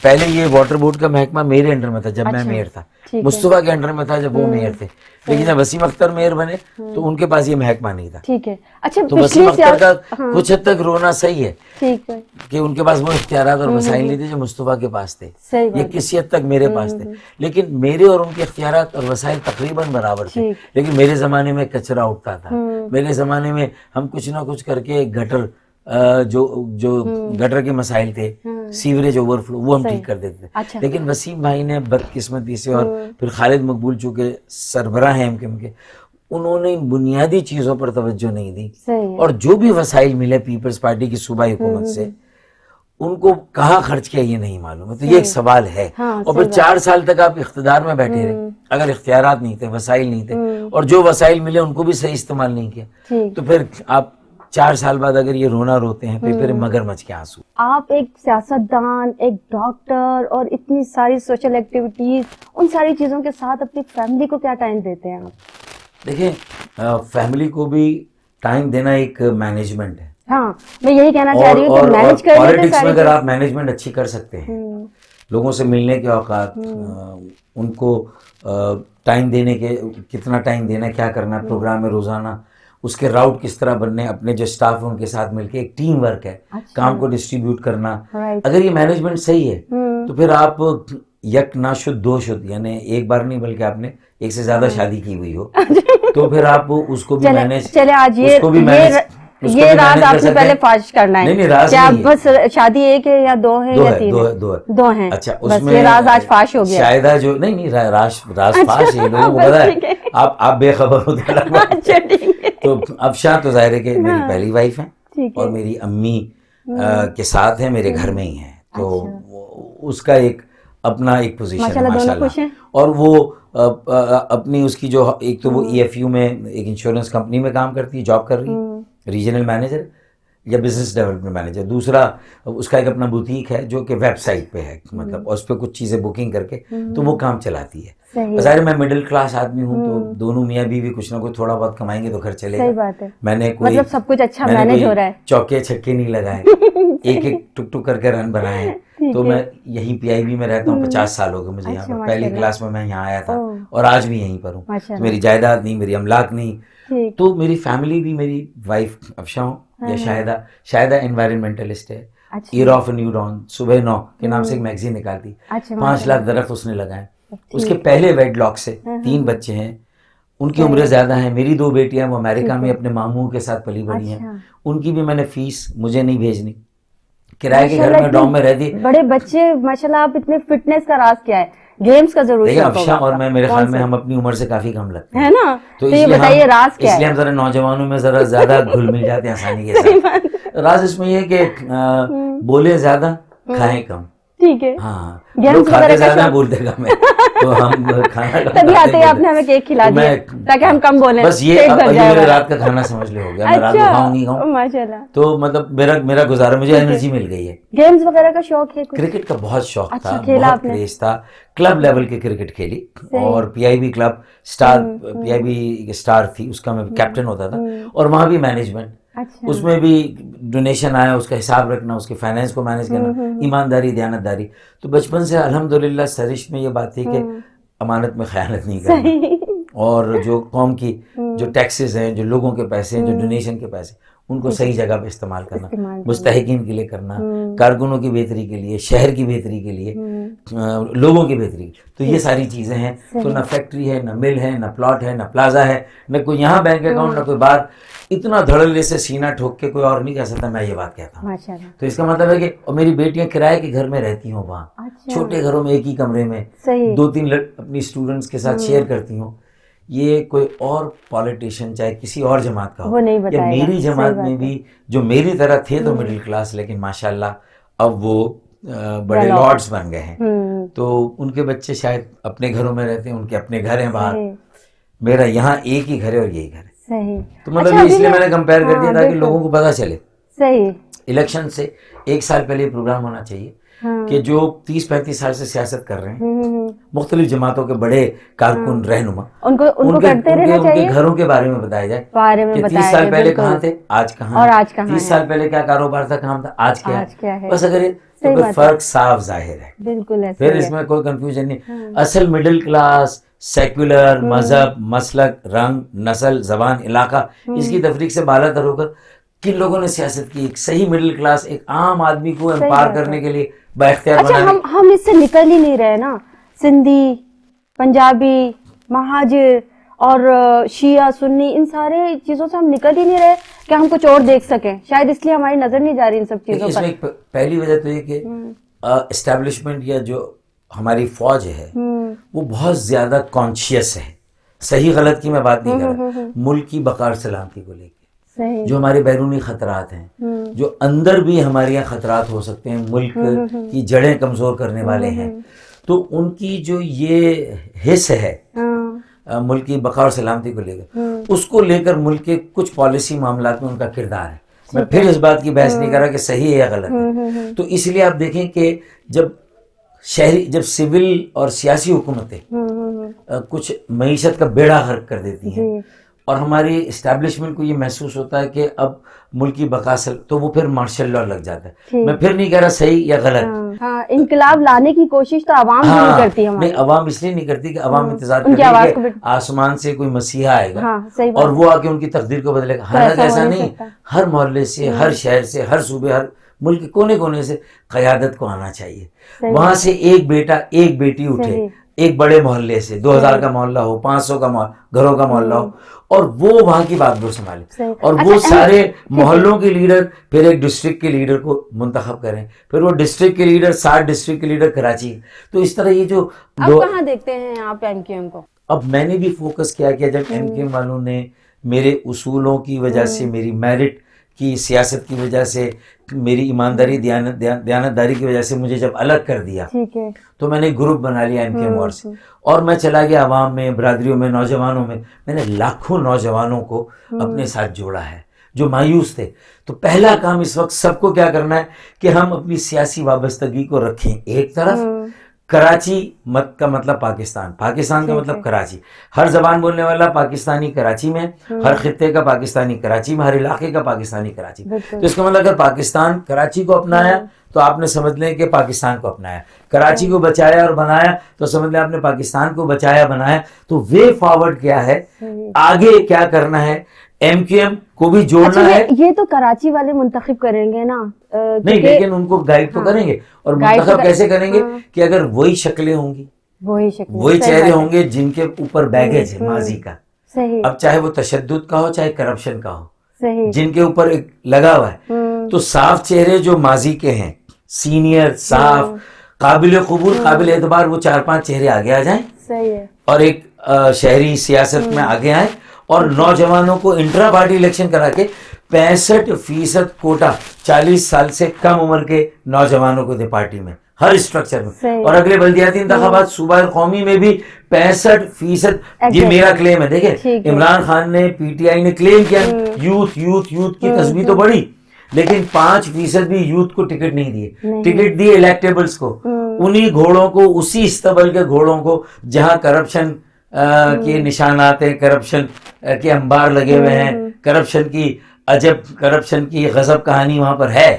پہلے یہ واٹر بورڈ کا محکمہ میرے انڈر میں تھا جب میں میئر تھا, مصطفیٰ کے انڈر میں تھا جب وہ میئر تھے, لیکن جب وسیم اختر میئر بنے تو ان کے پاس یہ محکمہ نہیں تھا. ٹھیک ہے. اچھا, تو وسیم اختر کا کچھ حد تک رونا صحیح ہے کہ ان کے پاس وہ اختیارات اور وسائل نہیں تھے جو مصطفیٰ کے پاس تھے, یہ کسی حد تک میرے پاس تھے, لیکن میرے اور ان کے اختیارات اور وسائل تقریباً برابر تھے. لیکن میرے زمانے میں کچرا اٹھتا تھا, میرے زمانے میں ہم کچھ نہ کچھ کر کے گٹر, جو گٹر کے مسائل تھے, سیوریج اوور فلو, وہ ہم ٹھیک کر دیتے تھے. لیکن وسیم بھائی نے بدقسمتی سے, اور پھر خالد مقبول چونکہ سربراہ ہیں ایم کیو ایم کے, انہوں نے بنیادی چیزوں پر توجہ نہیں دی, اور جو بھی وسائل ملے پیپلز پارٹی کی صوبائی حکومت سے, ان کو کہاں خرچ کیا یہ نہیں معلوم ہے. تو یہ ایک سوال ہے. اور پھر 4 سال تک آپ اقتدار میں بیٹھے رہے, اگر اختیارات نہیں تھے, وسائل نہیں تھے, اور جو وسائل ملے ان کو بھی صحیح استعمال نہیں کیا, تو پھر آپ 4 سال بعد اگر یہ رونا روتے ہیں, پھر مگرمچھ کے آنسو. آپ ایک سیاستدان, ایک ڈاکٹر, اور اتنی ساری سوشل ایکٹیویٹیز, ان ساری چیزوں کے ساتھ اپنی فیملی کو کیا ٹائم دیتے ہیں آپ؟ دیکھیں, فیملی کو بھی ٹائم دینا ایک مینجمنٹ ہے. ہاں, میں یہی کہنا چاہ رہی ہوں کہ مینیج کر لیتے ہیں. پالیٹکس میں اگر آپ مینجمنٹ اچھی کر سکتے ہیں, لوگوں سے ملنے کے اوقات, ان کو ٹائم دینے کے, کتنا ٹائم دینا, کیا کرنا ہے پروگرام میں روزانہ, اس کے راؤٹ کس طرح بننے, اپنے جو اسٹاف ہے ان کے ساتھ مل کے, ایک ٹیم ورک ہے, کام کو ڈسٹریبیوٹ کرنا. اگر یہ مینجمنٹ صحیح ہے تو پھر آپ یک نہ شد دو شد, یعنی ایک بار نہیں بلکہ آپ نے ایک سے زیادہ شادی کی ہوئی ہو, تو پھر آپ اس کو بھی مینیج, اس کو بھی مینیج, یہ راز آپ نے پہلے فاش کرنا ہے. نہیں, راز کیا بس شادی ایک ہے یا 2 ہے یا 3 ہے؟ 2 ہیں. اچھا, اس میں یہ راز آج فاش ہو گیا. شاہدہ جو نہیں راز فاش ہے, لوگوں کو پتا ہے, آپ بے خبر ہوتے ہیں. تو افشاں تو ظاہر ہے کہ میری پہلی وائف ہیں, اور میری امی کے ساتھ ہیں, میرے گھر میں ہی ہیں, تو اس کا ایک اپنا ایک پوزیشن ہے ماشاءاللہ. اور وہ اپنی اس کی جو ایک تو وہ EFU میں ایک انشورنس کمپنی میں کام کرتی ہے, جاب کر رہی ہے, ریجنل مینیجر یا بزنس ڈیولپمنٹ مینیجر. دوسرا اس کا ایک اپنا بوتیک ہے جو کہ ویب سائٹ پہ ہے, مطلب اس پہ کچھ چیزیں بکنگ کر کے تو وہ کام چلاتی ہے. ظاہر میں مڈل کلاس آدمی ہوں تو دونوں میاں بیوی کچھ نہ کچھ تھوڑا بہت کمائیں گے تو گھر چلے گا. میں نے کوئی مطلب سب کچھ اچھا مینیج ہو رہا ہے, چوکے چھکے نہیں لگائے, ایک ایک ٹک ٹک کر کے رن بنائے ہیں. تو میں یہیں پی آئی بی میں رہتا ہوں, 50 سال ہو گئے مجھے یہاں پر. پہلی کلاس میں یہاں آیا تھا اور آج بھی یہیں پر ہوں. میری جائیداد نہیں, میری املاک نہیں. تو میری فیملی بھی, میری وائف افشاں یا شاہدہ انوائرمنٹلسٹ ہے, ایئر آف نیو ڈان صبح 9 کے نام سے ایک میگزین نکالتی, 5 لاکھ درخت اس نے لگائے. اس کے پہلے ویڈ لاک سے 3 بچے ہیں, ان کی عمریں زیادہ ہیں. میری 2 بیٹیاں وہ امریکہ میں اپنے ماموں کے ساتھ پلی بڑھی ہیں, ان کی بھی میں نے فیس مجھے نہیں بھیجنی, کرائے کے گھر میں ڈوم میں رہتی. بڑے بچے ماشاءاللہ. آپ اتنے فٹنس کا راز کیا ہے؟ گیمز کا ضرور دیکھیں افشاں اور میں, میرے خیال میں ہم اپنی عمر سے کافی کم لگتے ہیں نا, تو یہ بتائیے راز کیا ہے؟ اس لیے ہم ذرا نوجوانوں میں ذرا زیادہ گھل مل جاتے ہیں آسانی کے ساتھ. راز اس میں یہ ہے کہ بولے زیادہ کھائیں کم. ٹھیک ہے, ہاں, لوگ کھاتے زیادہ ہیں بولتے کم ہیں, تو ہم کھانا کم تبھی آتے ہیں. آپ نے ہمیں کیک کھلا دیا تاکہ ہم کم بولیں. بس یہ میرے رات کا کھانا سمجھ لے ہو گیا, میں رات کو کھاؤں نہیں کھاؤں ماشاءاللہ. تو مطلب میرا گزارا, مجھے انرجی مل گئی ہے. گیمز وغیرہ کا شوق ہے؟ کرکٹ کا بہت شوق تھا, بہت کریز تھا. کلب لیول کے کرکٹ کھیلی, اور P I B club star, P I B star تھی, اس کا میں کیپٹن ہوتا تھا. اور وہاں بھی مینجمنٹ, اس میں بھی ڈونیشن آیا, اس کا حساب رکھنا, اس کے فائنینس کو مینیج کرنا, ایمانداری, دیانتداری. تو بچپن سے الحمدللہ سرش میں یہ بات تھی کہ امانت میں خیانت نہیں کرنا, اور جو قوم کی جو ٹیکسز ہیں, جو لوگوں کے پیسے ہیں, جو ڈونیشن کے پیسے, ان کو صحیح جگہ پہ استعمال کرنا, مستحقین کے لیے کرنا, کارکنوں کی بہتری کے لیے, شہر کی بہتری کے لیے, لوگوں کی بہتری. تو یہ ساری چیزیں ہیں. تو نہ فیکٹری ہے, نہ مل ہے, نہ پلاٹ ہے, نہ پلازا ہے, نہ کوئی یہاں بینک اکاؤنٹ, نہ کوئی باہر. اتنا دھڑلے سے سینہ ٹھوک کے کوئی اور نہیں کہہ سکتا میں یہ بات کہتا ہوں. تو اس کا مطلب ہے کہ اور میری بیٹیاں کرائے کے گھر میں رہتی ہوں, وہاں چھوٹے گھروں میں, ایک ہی کمرے میں 2-3 اپنی اسٹوڈنٹس کے ساتھ شیئر کرتی ہوں. یہ کوئی اور پالیٹیشین چاہے کسی اور جماعت کا ہو, یا میری جماعت میں بھی جو میری طرح تھے تو مڈل کلاس, لیکن ماشاءاللہ اب وہ بڑے لارڈز بن گئے ہیں. تو ان کے بچے شاید اپنے گھروں میں رہتے ہیں, ان کے اپنے گھر ہیں باہر. میرا یہاں ایک ہی گھر ہے اور یہی گھر ہے. تو مطلب اس لیے میں نے کمپیئر کر دیا تاکہ لوگوں کو پتا چلے. الیکشن سے 1 سال پہلے پروگرام ہونا چاہیے کہ جو 30-35 سال سے سیاست کر رہے ہیں, مختلف جماعتوں کے بڑے کارکن, رہنما, ان کے گھروں کے بارے میں بتایا جائے کہ 30 سال پہلے کہاں تھے, آج کہاں ہیں, 30 سال پہلے کیا کاروبار تھا, کہاں تھا, آج کیا ہے. بس اگر تو فرق صاف ظاہر ہے, بالکل. پھر اس میں کوئی کنفیوژن نہیں. اصل مڈل کلاس سیکولر, مذہب, مسلک, رنگ, نسل, زبان, علاقہ, اس کی تفریق سے بالا تر ہو کر کن لوگوں نے سیاست کی. ایک صحیح مڈل کلاس, ایک عام آدمی کو امپاور کرنے کے لیے بااختیار بنانے. ہم اس سے نکل ہی نہیں رہے نا. سندھی, پنجابی, مہاجر اور شیعہ, سنی, ان سارے چیزوں سے ہم نکل ہی نہیں رہے کہ ہم کچھ اور دیکھ سکیں. شاید اس لیے ہماری نظر نہیں جا رہی ان سب چیزوں پر. اس میں پہلی وجہ تو یہ کہ اسٹیبلشمنٹ یا جو ہماری فوج ہے وہ بہت زیادہ کانشیس ہے. صحیح غلط کی میں بات نہیں کر رہا, ملک کی بقا اور سلامتی کو لے کے. جو ہمارے بیرونی خطرات ہیں, جو اندر بھی ہمارے یہاں خطرات ہو سکتے ہیں, ملک کی جڑیں کمزور کرنے والے ہیں, تو ان کی جو یہ حص ہے ملک کی بقا اور سلامتی کو لے کر, اس کو لے کر ملک کے کچھ پالیسی معاملات میں ان کا کردار ہے. میں پھر اس بات کی بحث نہیں کر رہا کہ صحیح ہے یا غلط ہے. تو اس لیے آپ دیکھیں کہ جب سول اور سیاسی حکومتیں کچھ معیشت کا بیڑا غرق کر دیتی ہیں, اور ہماری اسٹیبلشمنٹ کو یہ محسوس ہوتا ہے کہ اب ملک کی بقا سے, تو وہ پھر مارشل لاء لگ جاتا ہے. میں پھر نہیں کہہ رہا صحیح یا غلط. انقلاب لانے کی کوشش تو عوام نہیں کرتی. نہیں, عوام اس لیے نہیں کرتی کہ عوام انتظار کرتی ہے کہ آسمان سے کوئی مسیحا آئے گا اور وہ آ کے ان کی تقدیر کو بدلے گا. حالانکہ ایسا نہیں. ہر محلے سے, ہر شہر سے, ہر صوبے, ہر ملک کے کونے کونے سے قیادت کو آنا چاہیے. وہاں سے ایک بیٹا ایک بیٹی اٹھے, ایک بڑے محلے سے, 2000 کا محلہ ہو, 500 کا گھروں کا محلہ ہو, اور وہ وہاں کی بات کو سنبھالے, اور وہ سارے محلوں کے لیڈر پھر ایک ڈسٹرکٹ کے لیڈر کو منتخب کریں, پھر وہ ڈسٹرکٹ کے لیڈر 60 ڈسٹرکٹ کے لیڈر کراچی. تو اس طرح یہ جو اب کہاں دیکھتے ہیں آپ ایم کیو ایم کو. اب میں نے بھی فوکس کیا کہ جب ایم کیو ایم والوں نے میرے اصولوں کی وجہ سے, میری میرٹ کی سیاست کی وجہ سے, میری ایمانداری دیانتداری کی وجہ سے مجھے جب الگ کر دیا, تو میں نے گروپ بنا لیا ایم کیو ایم سے, اور میں چلا گیا عوام میں, برادریوں میں, نوجوانوں میں. میں نے لاکھوں نوجوانوں کو اپنے ساتھ جوڑا ہے جو مایوس تھے. تو پہلا کام اس وقت سب کو کیا کرنا ہے کہ ہم اپنی سیاسی وابستگی کو رکھیں ایک طرف, کراچی کا مطلب پاکستان، پاکستان کا مطلب کراچی. ہر زبان بولنے والا پاکستانی کراچی میں، ہر خطے کا پاکستانی کراچی میں، ہر علاقے کا پاکستانی کراچی میں. تو اس کا مطلب اگر پاکستان کراچی کو اپنایا تو آپ نے سمجھ لیں کہ پاکستان کو اپنایا. کراچی کو بچایا اور بنایا تو سمجھ لیں آپ نے پاکستان کو بچایا بنایا. تو وے فارورڈ کیا ہے، آگے کیا کرنا ہے، ایم کیو ایم کو بھی جوڑنا ہے. یہ تو کراچی والے منتخب کریں گے نا، نہیں لیکن ان کو گائیڈ تو کریں گے. اور منتخب کیسے کریں گے کہ اگر وہی شکلیں ہوں گی، وہی چہرے ہوں گے جن کے اوپر بیگیج ہے ماضی کا، اب چاہے وہ تشدد کا ہو چاہے کرپشن کا ہو، جن کے اوپر ایک لگا ہوا ہے. تو صاف چہرے جو ماضی کے ہیں، سینئر، صاف، قابل قبول، قابل اعتبار، وہ 4-5 چہرے آگے آ جائیں اور ایک شہری سیاست میں آگے آئیں. اور نوجوانوں کو انٹرا پارٹی الیکشن کرا کے 65% کوٹا 40 سال سے کم عمر کے نوجوانوں کو دے پارٹی میں، ہر اسٹرکچر میں. اور اگلے بلدیاتی انتخابات صوبہ اور قومی میں بھی 65%. یہ میرا کلیم ہے. دیکھیں عمران خان نے، پی ٹی آئی نے کلیم کیا یوتھ کی تصویر تو بڑی، لیکن 5% بھی یوتھ کو ٹکٹ نہیں دیے. ٹکٹ دیے الیکٹیبلز کو، انہی گھوڑوں کو، اسی استبل کے گھوڑوں کو جہاں کرپشن کے نشانات ہیں، کرپشن کے انبار لگے ہوئے ہیں، کرپشن کی غضب کہانی وہاں پر ہے،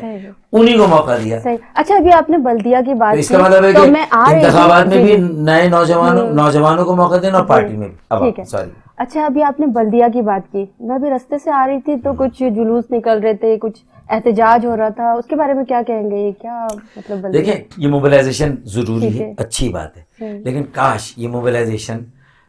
انہی کو موقع دیا. اچھا ابھی آپ نے بلدیہ کی بات کی، اس کا مطلب ہے کہ انتخابات میں بھی نئے نوجوانوں کو موقع دینا اور پارٹی میں بھی. سوری. اچھا ابھی آپ نے بلدیہ کی بات کی، میں بھی رستے سے آ رہی تھی تو کچھ جلوس نکل رہے تھے، کچھ احتجاج ہو رہا تھا، اس کے بارے میں کیا کہیں گے؟ کیا مطلب؟ دیکھیں یہ موبلائزیشن ضروری ہے، اچھی بات ہے، لیکن کاش یہ موبلائزیشن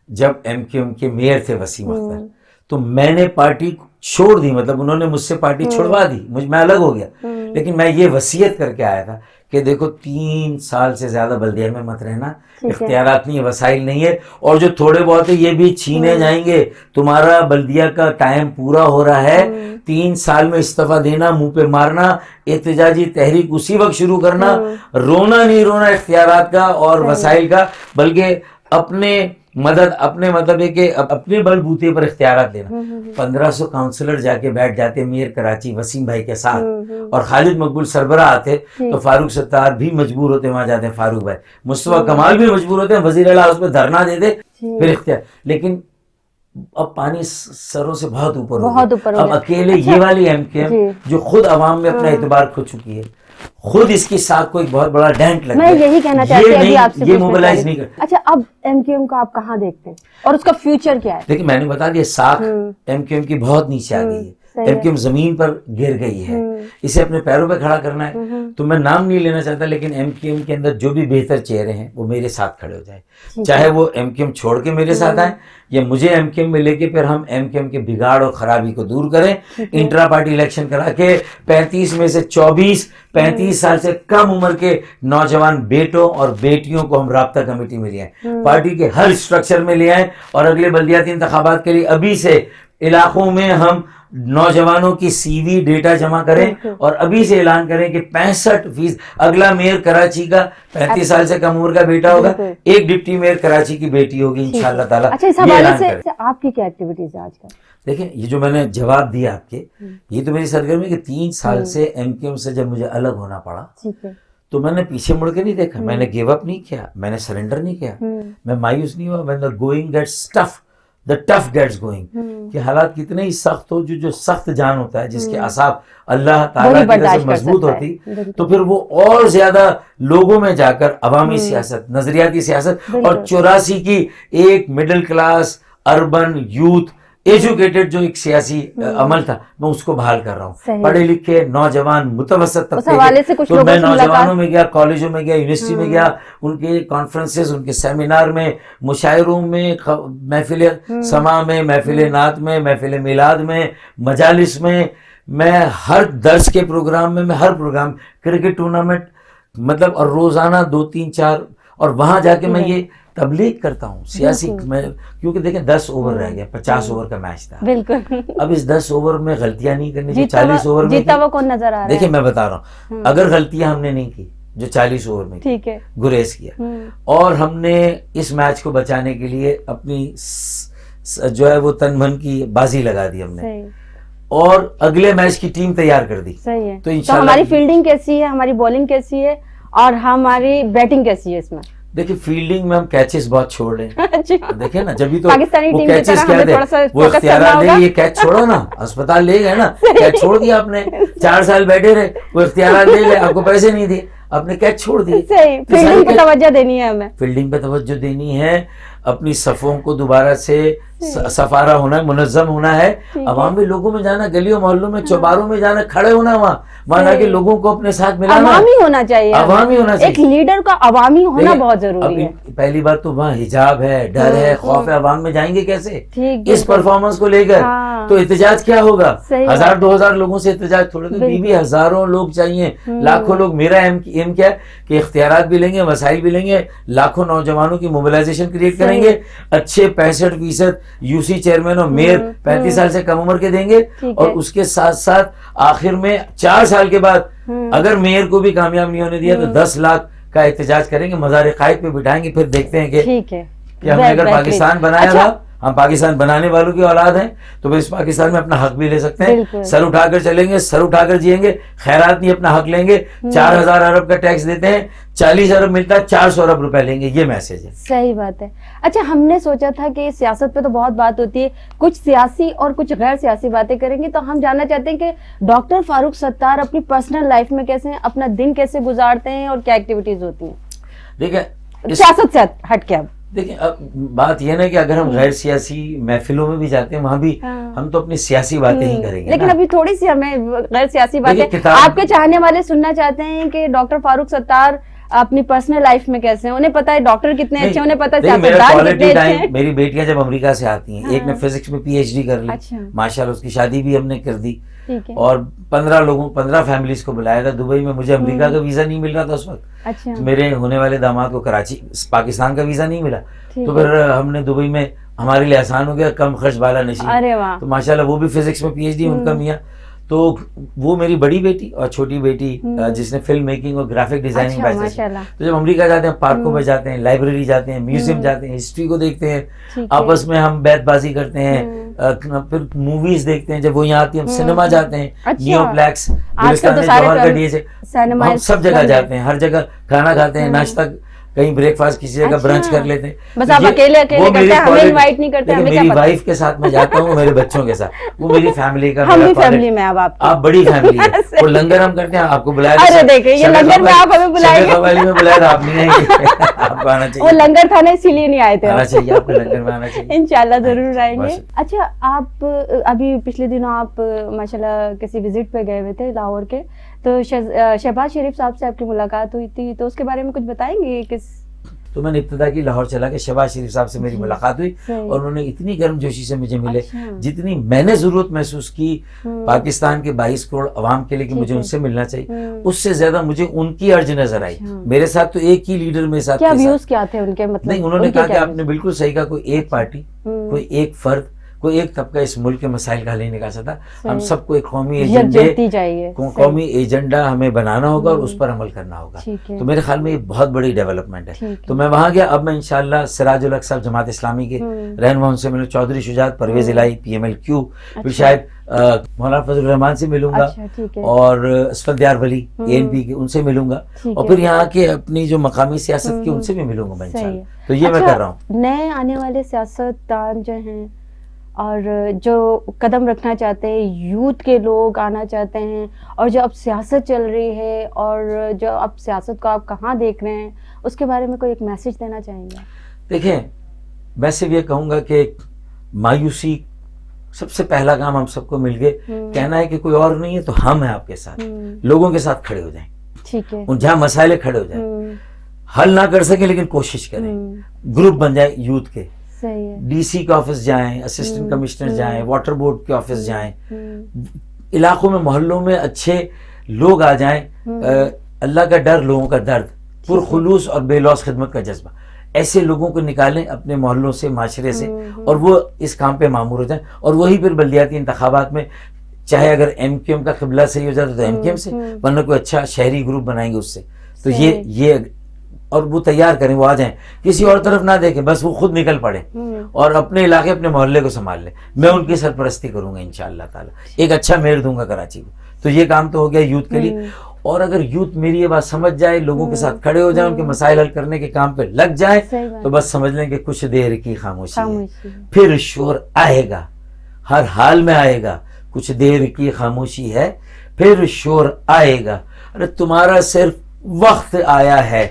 جب ایم کیو ایم کے میئر تھے وسیم اختر تو میں نے پارٹی چھوڑ دی، مطلب انہوں نے مجھ سے پارٹی چھوڑوا دی، میں الگ ہو گیا. لیکن میں یہ وصیت کر کے آیا تھا کہ دیکھو 3 سال سے زیادہ بلدیہ میں مت رہنا، اختیارات نہیں ہے، وسائل نہیں ہے، اور جو تھوڑے بہت ہے یہ بھی چھینے جائیں گے. تمہارا بلدیہ کا ٹائم پورا ہو رہا ہے، 3 سال میں استعفیٰ دینا، منہ پہ مارنا، احتجاجی تحریک اسی وقت شروع کرنا. رونا نہیں رونا اختیارات کا اور وسائل کا، بلکہ اپنے مطلب ہے کہ اپنے بل بوتے پر اختیارات لینا. 1500 کاؤنسلر جا کے بیٹھ جاتے میئر کراچی وسیم بھائی کے ساتھ، اور خالد مقبول سربراہ آتے تو فاروق ستار بھی مجبور ہوتے وہاں جاتے ہیں، فاروق بھائی، مصطفیٰ کمال بھی مجبور ہوتے ہیں، وزیر اعلیٰ اس پہ دھرنا دیتے پھر اختیار. لیکن اب پانی سروں سے بہت اوپر ہو گیا. اب اکیلے یہ والی ایم کیو ایم جو خود عوام میں اپنا اعتبار کھو چکی ہے، خود اس کی ساکھ کو ایک بہت بڑا ڈینٹ لگ گیا. میں یہی کہنا چاہتی ہوں آپ سے، یہ موبلائز نہیں کرتے. اچھا اب ایم کیو ایم کا آپ کہاں دیکھتے ہیں اور اس کا فیوچر کیا ہے؟ دیکھیں میں نے بتا دیا ساکھ ایم کیو ایم کی بہت نیچے آ گئی ہے، ایم کیو ایم زمین پر گر گئی ہے، اسے اپنے پیروں پہ کھڑا کرنا ہے. تو میں نام نہیں لینا چاہتا، لیکن ایم کیو ایم کے اندر جو بھی بہتر چہرے ہیں وہ میرے ساتھ کھڑے ہو جائیں، چاہے وہ ایم کیو ایم چھوڑ کے میرے ساتھ آئیں یا مجھے ایم کیو ایم میں لے کے پھر ہم ایم کیو ایم کے بگاڑ اور خرابی کو دور کریں. انٹرا پارٹی الیکشن کرا کے 35 میں سے 35 سال سے کم عمر کے نوجوان بیٹوں اور بیٹیوں کو ہم رابطہ کمیٹی میں لے آئیں، پارٹی کے ہر اسٹرکچر میں لے آئیں، اور اگلے بلدیاتی انتخابات کے لیے ابھی سے علاقوں میں ہم نوجوانوں کی سی وی ڈیٹا جمع کریں اور ابھی سے اعلان کریں کہ 65% اگلا میئر کراچی کا 35 سال سے کم عمر کا بیٹا ہوگا، ایک ڈپٹی میئر کراچی کی بیٹی ہوگی انشاءاللہ تعالیٰ. اچھا اس حوالے سے آپ کی کیا ایکٹیویٹیز ہے آج کل؟ دیکھیں یہ جو میں نے جواب دیا آپ کے، یہ تو میری سرگرمی کہ 3 سال سے ایم کیو ایم سے جب مجھے الگ ہونا پڑا تو میں نے پیچھے مڑ کے نہیں دیکھا، میں نے گیو اپ نہیں کیا، میں نے سرنڈر نہیں کیا، میں مایوس نہیں ہوا. when the going gets tough the tough gets going، کہ حالات کتنے ہی سخت ہو، جو سخت جان ہوتا ہے جس کے اعصاب اللہ تعالیٰ کی طرف سے مضبوط ہوتی تو پھر وہ اور زیادہ لوگوں میں جا کر عوامی سیاست، نظریاتی سیاست، اور 84 کی ایک middle class urban youth educated جو ایک سیاسی عمل تھا میں اس کو بحال کر رہا ہوں. پڑھے لکھے نوجوان متوسط طبقے کے، تو میں نوجوانوں میں گیا، کالجوں میں گیا، یونیورسٹی میں گیا، ان کے کانفرنسز، ان کے سیمینار میں، مشاعروں میں، محفل سما میں، محفل نعت میں، محفل میلاد میں، مجالس میں ہر درس کے پروگرام میں ہر پروگرام، کرکٹ ٹورنامنٹ، مطلب اور روزانہ 2 3 4، اور وہاں جا کے میں یہ تبلیغ کرتا ہوں سیاسی میں، کیونکہ دیکھیں 10 اوور رہ گیا، 50 اوور کا میچ تھا. بالکل. اب اس 10 اوور میں غلطیاں نہیں کرنی جو 40 اوور میں جیتا ہوا کون نظر آ رہا ہے. دیکھیں میں بتا رہا ہوں، اگر غلطیاں ہم نے نہیں کی جو 40 اوور میں ٹھیک ہے گریز کیا، اور ہم نے اس میچ کو بچانے کے لیے اپنی جو ہے وہ تن من کی بازی لگا دی ہم نے، اور اگلے میچ کی ٹیم تیار کر دی. صحیح ہے. تو انشاءاللہ ہماری فیلڈنگ کیسی ہے، ہماری بالنگ کیسی ہے، اور ہماری بیٹنگ کیسی ہے اس میں؟ دیکھیے فیلڈنگ میں ہم کیچز بہت چھوڑ رہے ہیں, دیکھیں نا جبھی تو پاکستانی وہ ٹیم کی کیچز طرح کیا ہمیں تھوڑا تھے, سا وہ focus کرنا اختیارات ہوگا. دے, یہ کیچ چھوڑو نا, اسپتال لے گئے نا, کیچ چھوڑ دیا آپ نے, 4 سال بیٹھے رہے, وہ اختیارات لے گئے, آپ کو پیسے نہیں دیے, آپ نے کیچ چھوڑ دیے. صحیح, فیلڈنگ پہ توجہ دینی ہے ہمیں, فیلڈنگ پہ توجہ دینی ہے, اپنی صفوں کو دوبارہ سے صفارہ ہونا ہے, منظم ہونا ہے, عوامی لوگوں میں جانا, گلیوں محلوں میں چوباروں میں جانا, کھڑے ہونا وہاں کہ لوگوں کو اپنے ساتھ ملانا, عوامی ہونا چاہیے, عوامی ہونا چاہیے. ایک لیڈر کا عوامی ہونا بہت ضروری ہے. پہلی بات تو وہاں حجاب ہے, ڈر ہے, خوف ہے, عوام میں جائیں گے کیسے اس پرفارمنس کو لے کر؟ تو احتجاج کیا ہوگا؟ 1000-2000 لوگوں سے احتجاج تھوڑے, تو 20 ہزاروں لوگ چاہیے, لاکھوں لوگ. میرا ایم کیا ہے کہ اختیارات بھی لیں گے, وسائل بھی لیں گے, لاکھوں نوجوانوں کی موبلائزیشن کریٹ کریں گے, اچھے 65% UC چیئرمین اور میئر 35 سال سے کم عمر کے دیں گے, اور اس کے ساتھ ساتھ آخر میں 4 سال کے بعد اگر میئر کو بھی کامیاب نہیں ہونے دیا تو 10 لاکھ کا احتجاج کریں گے, مزار قائد پہ بٹھائیں گے, پھر دیکھتے ہیں کہ ہم نے اگر پاکستان بنایا تھا, ہم پاکستان بنانے والوں کی اولاد ہیں, تو پھر اس پاکستان میں اپنا حق بھی لے سکتے ہیں. سر اٹھا کر چلیں گے, سر اٹھا کر جیئیں گے, خیرات نہیں اپنا حق لیں گے. 4000 ارب کا ٹیکس دیتے ہیں, 40 ارب ملتا ہے, 400 ارب روپے لیں گے, یہ میسج ہے. صحیح بات ہے. اچھا, ہم نے سوچا تھا کہ سیاست پہ تو بہت بات ہوتی ہے, کچھ سیاسی اور کچھ غیر سیاسی باتیں کریں گے, تو ہم جاننا چاہتے ہیں کہ ڈاکٹر فاروق ستار اپنی پرسنل لائف میں کیسے ہیں, اپنا دن کیسے گزارتے ہیں, اور کیا ایکٹیویٹیز ہوتی ہیں دیکھیں سیاست سے ہٹ کے. اب دیکھیں بات یہ نا کہ اگر ہم غیر سیاسی محفلوں میں بھی جاتے ہیں, وہاں بھی ہم تو اپنی سیاسی باتیں ہی کریں گے, لیکن ابھی تھوڑی سی ہمیں غیر سیاسی باتیں, آپ کے چاہنے والے سننا چاہتے ہیں کہ ڈاکٹر فاروق ستار اپنی پرسنل لائف میں کیسے ہیں, انہیں پتا ہے ڈاکٹر کتنے اچھے, انہیں پتا ہے سیاستدان کتنے اچھے ہیں. میری بیٹیاں جب امریکہ سے آتی ہیں, ایک نے فزکس میں PhD کر لی, ماشاءاللہ اس کی شادی بھی ہم نے کر دی, اور 15 فیملیز کو بلایا تھا دبئی میں. مجھے امریکہ کا ویزا نہیں مل رہا تھا اس وقت, میرے ہونے والے داماد کو کراچی پاکستان کا ویزا نہیں ملا, تو پھر ہم نے دبئی میں, ہمارے لیے آسان ہو گیا, کم خرچ بالا نشین, تو ماشاءاللہ وہ بھی فزکس میں PhD ان کا میاں. تو وہ میری بڑی بیٹی اور چھوٹی بیٹی جس نے فلم میکنگ اور گرافک ڈیزائننگ بیچ, تو جب امریکہ جاتے ہیں پارکوں میں جاتے ہیں, لائبریری جاتے ہیں, میوزیم جاتے ہیں, ہسٹری کو دیکھتے ہیں, آپس میں ہم بیت بازی کرتے ہیں, پھر موویز دیکھتے ہیں. جب وہ یہاں آتی ہیں ہم سنیما جاتے ہیں, نیو پلیکس, گلستان جوہر کا ڈی سے, ہم سب جگہ جاتے ہیں, ہر جگہ کھانا کھاتے ہیں, ناشتہ, کہیں بریک فاسٹ, کسی جگہ برنچ کر لیتے ہیں. بس آپ اکیلے کرتے ہیں, ہمیں انوائٹ نہیں کرتے. میری وائف کے ساتھ میں جاتا ہوں, میرے بچوں کے ساتھ, وہ میری فیملی کا, ہم بھی فیملی میں. اب آپ بڑی فیملی ہے. وہ لنگر ہم کرتے ہیں, آپ کو بلایا, ارے دیکھیں یہ لنگر میں آپ ہمیں بلائیں گے, قوالی میں بلایا تھا, آپ نہیں آئیں گے, آپ کو آنا چاہیے. وہ لنگر تھا نا, اسی لیے نہیں آئے تھے. آنا چاہیے آپ کو, لنگر میں آنا چاہیے, انشاءاللہ ضرور آئیں گے. اچھا, آپ ابھی پچھلے دنوں آپ ماشاءاللہ کسی وزٹ پہ گئے ہوئے تھے لاہور کے, تو شہباز شریف صاحب سے آپ کی ملاقات ہوئی تھی, تو اس کے بارے میں کچھ بتائیں گے؟ تو میں نے ابتدا کی لاہور چلا کے شہباز شریف صاحب سے میری ملاقات ہوئی, اور انہوں نے اتنی گرم جوشی سے مجھے ملے, جتنی میں نے ضرورت محسوس کی پاکستان کے 22 کروڑ عوام کے لیے کہ مجھے ان سے ملنا چاہیے, اس سے زیادہ مجھے ان کی ارج نظر آئی. میرے ساتھ تو ایک ہی لیڈر میرے ساتھ, کیا ویوز کیا تھے ان کے, مطلب نہیں, انہوں نے کہا کہ آپ نے بالکل صحیح کہا, کوئی ایک پارٹی, کوئی ایک فرد, کوئی ایک طبقہ اس ملک کے مسائل کا حل نہیں نکال سکتا. ہم سب کو ایک قومی ایجنڈا ہمیں بنانا ہوگا اور اس پر عمل کرنا ہوگا. تو میرے خیال میں یہ بہت بڑی ڈیولپمنٹ ہے. تو میں وہاں گیا, اب میں انشاءاللہ سراج الحق صاحب جماعت اسلامی کے رہنما, ان سے ملوں, چودھری شجاعت, پرویز الہی, PMLQ, پھر شاید مولانا فضل الرحمان سے ملوں گا, اور اسفندیار ولی ANP کے, ان سے ملوں گا, اور پھر یہاں کے اپنی جو مقامی سیاست کی ان سے بھی ملوں گا میں انشاءاللہ. تو یہ میں کر رہا ہوں. نئے آنے والے سیاستدان جو ہیں اور جو قدم رکھنا چاہتے ہیں, یوتھ کے لوگ آنا چاہتے ہیں, اور جو اب سیاست چل رہی ہے, اور جو اب سیاست کو آپ کہاں دیکھ رہے ہیں, اس کے بارے میں کوئی ایک میسج دینا چاہیں گے؟ دیکھیں, میں صرف یہ کہوں گا کہ مایوسی, سب سے پہلا کام ہم سب کو مل کے کہنا ہے کہ کوئی اور نہیں ہے تو ہم ہیں آپ کے ساتھ, لوگوں کے ساتھ کھڑے ہو جائیں. ٹھیک ہے, جہاں مسائل کھڑے ہو جائیں, حل نہ کر سکیں لیکن کوشش کریں, گروپ بن جائے یوتھ کے, DC کے آفس جائیں, اسسٹنٹ کمشنر جائیں, واٹر بورڈ کے آفس جائیں, علاقوں میں محلوں میں اچھے لوگ آ جائیں, اللہ کا ڈر, لوگوں کا درد, پرخلوص اور بے لوث خدمت کا جذبہ, ایسے لوگوں کو نکالیں اپنے محلوں سے, معاشرے سے, اور وہ اس کام پہ مامور ہو جائیں. اور وہی پھر بلدیاتی انتخابات میں, چاہے اگر MQM کا قبلہ صحیح ہو جاتا تو MQM سے, ورنہ کوئی اچھا شہری گروپ بنائیں گے اس سے. تو یہ اور وہ تیار کریں, وہ آ جائیں, کسی اور طرف نہ دیکھیں, بس وہ خود نکل پڑے اور اپنے علاقے, اپنے محلے کو سنبھال لیں. میں ان کی سرپرستی کروں گا انشاءاللہ تعالی, ایک اچھا میئر دوں گا کراچی کو. تو یہ کام تو ہو گیا یوتھ کے لیے. اور اگر یوتھ میری یہ بات سمجھ جائے, لوگوں کے ساتھ کھڑے ہو جائیں, ان کے مسائل حل کرنے کے کام پہ لگ جائے, تو بس سمجھ لیں کہ کچھ دیر کی خاموشی ہے, پھر شور آئے گا, ہر حال میں آئے گا. کچھ دیر کی خاموشی ہے, پھر شور آئے گا. ارے تمہارا صرف وقت آیا ہے,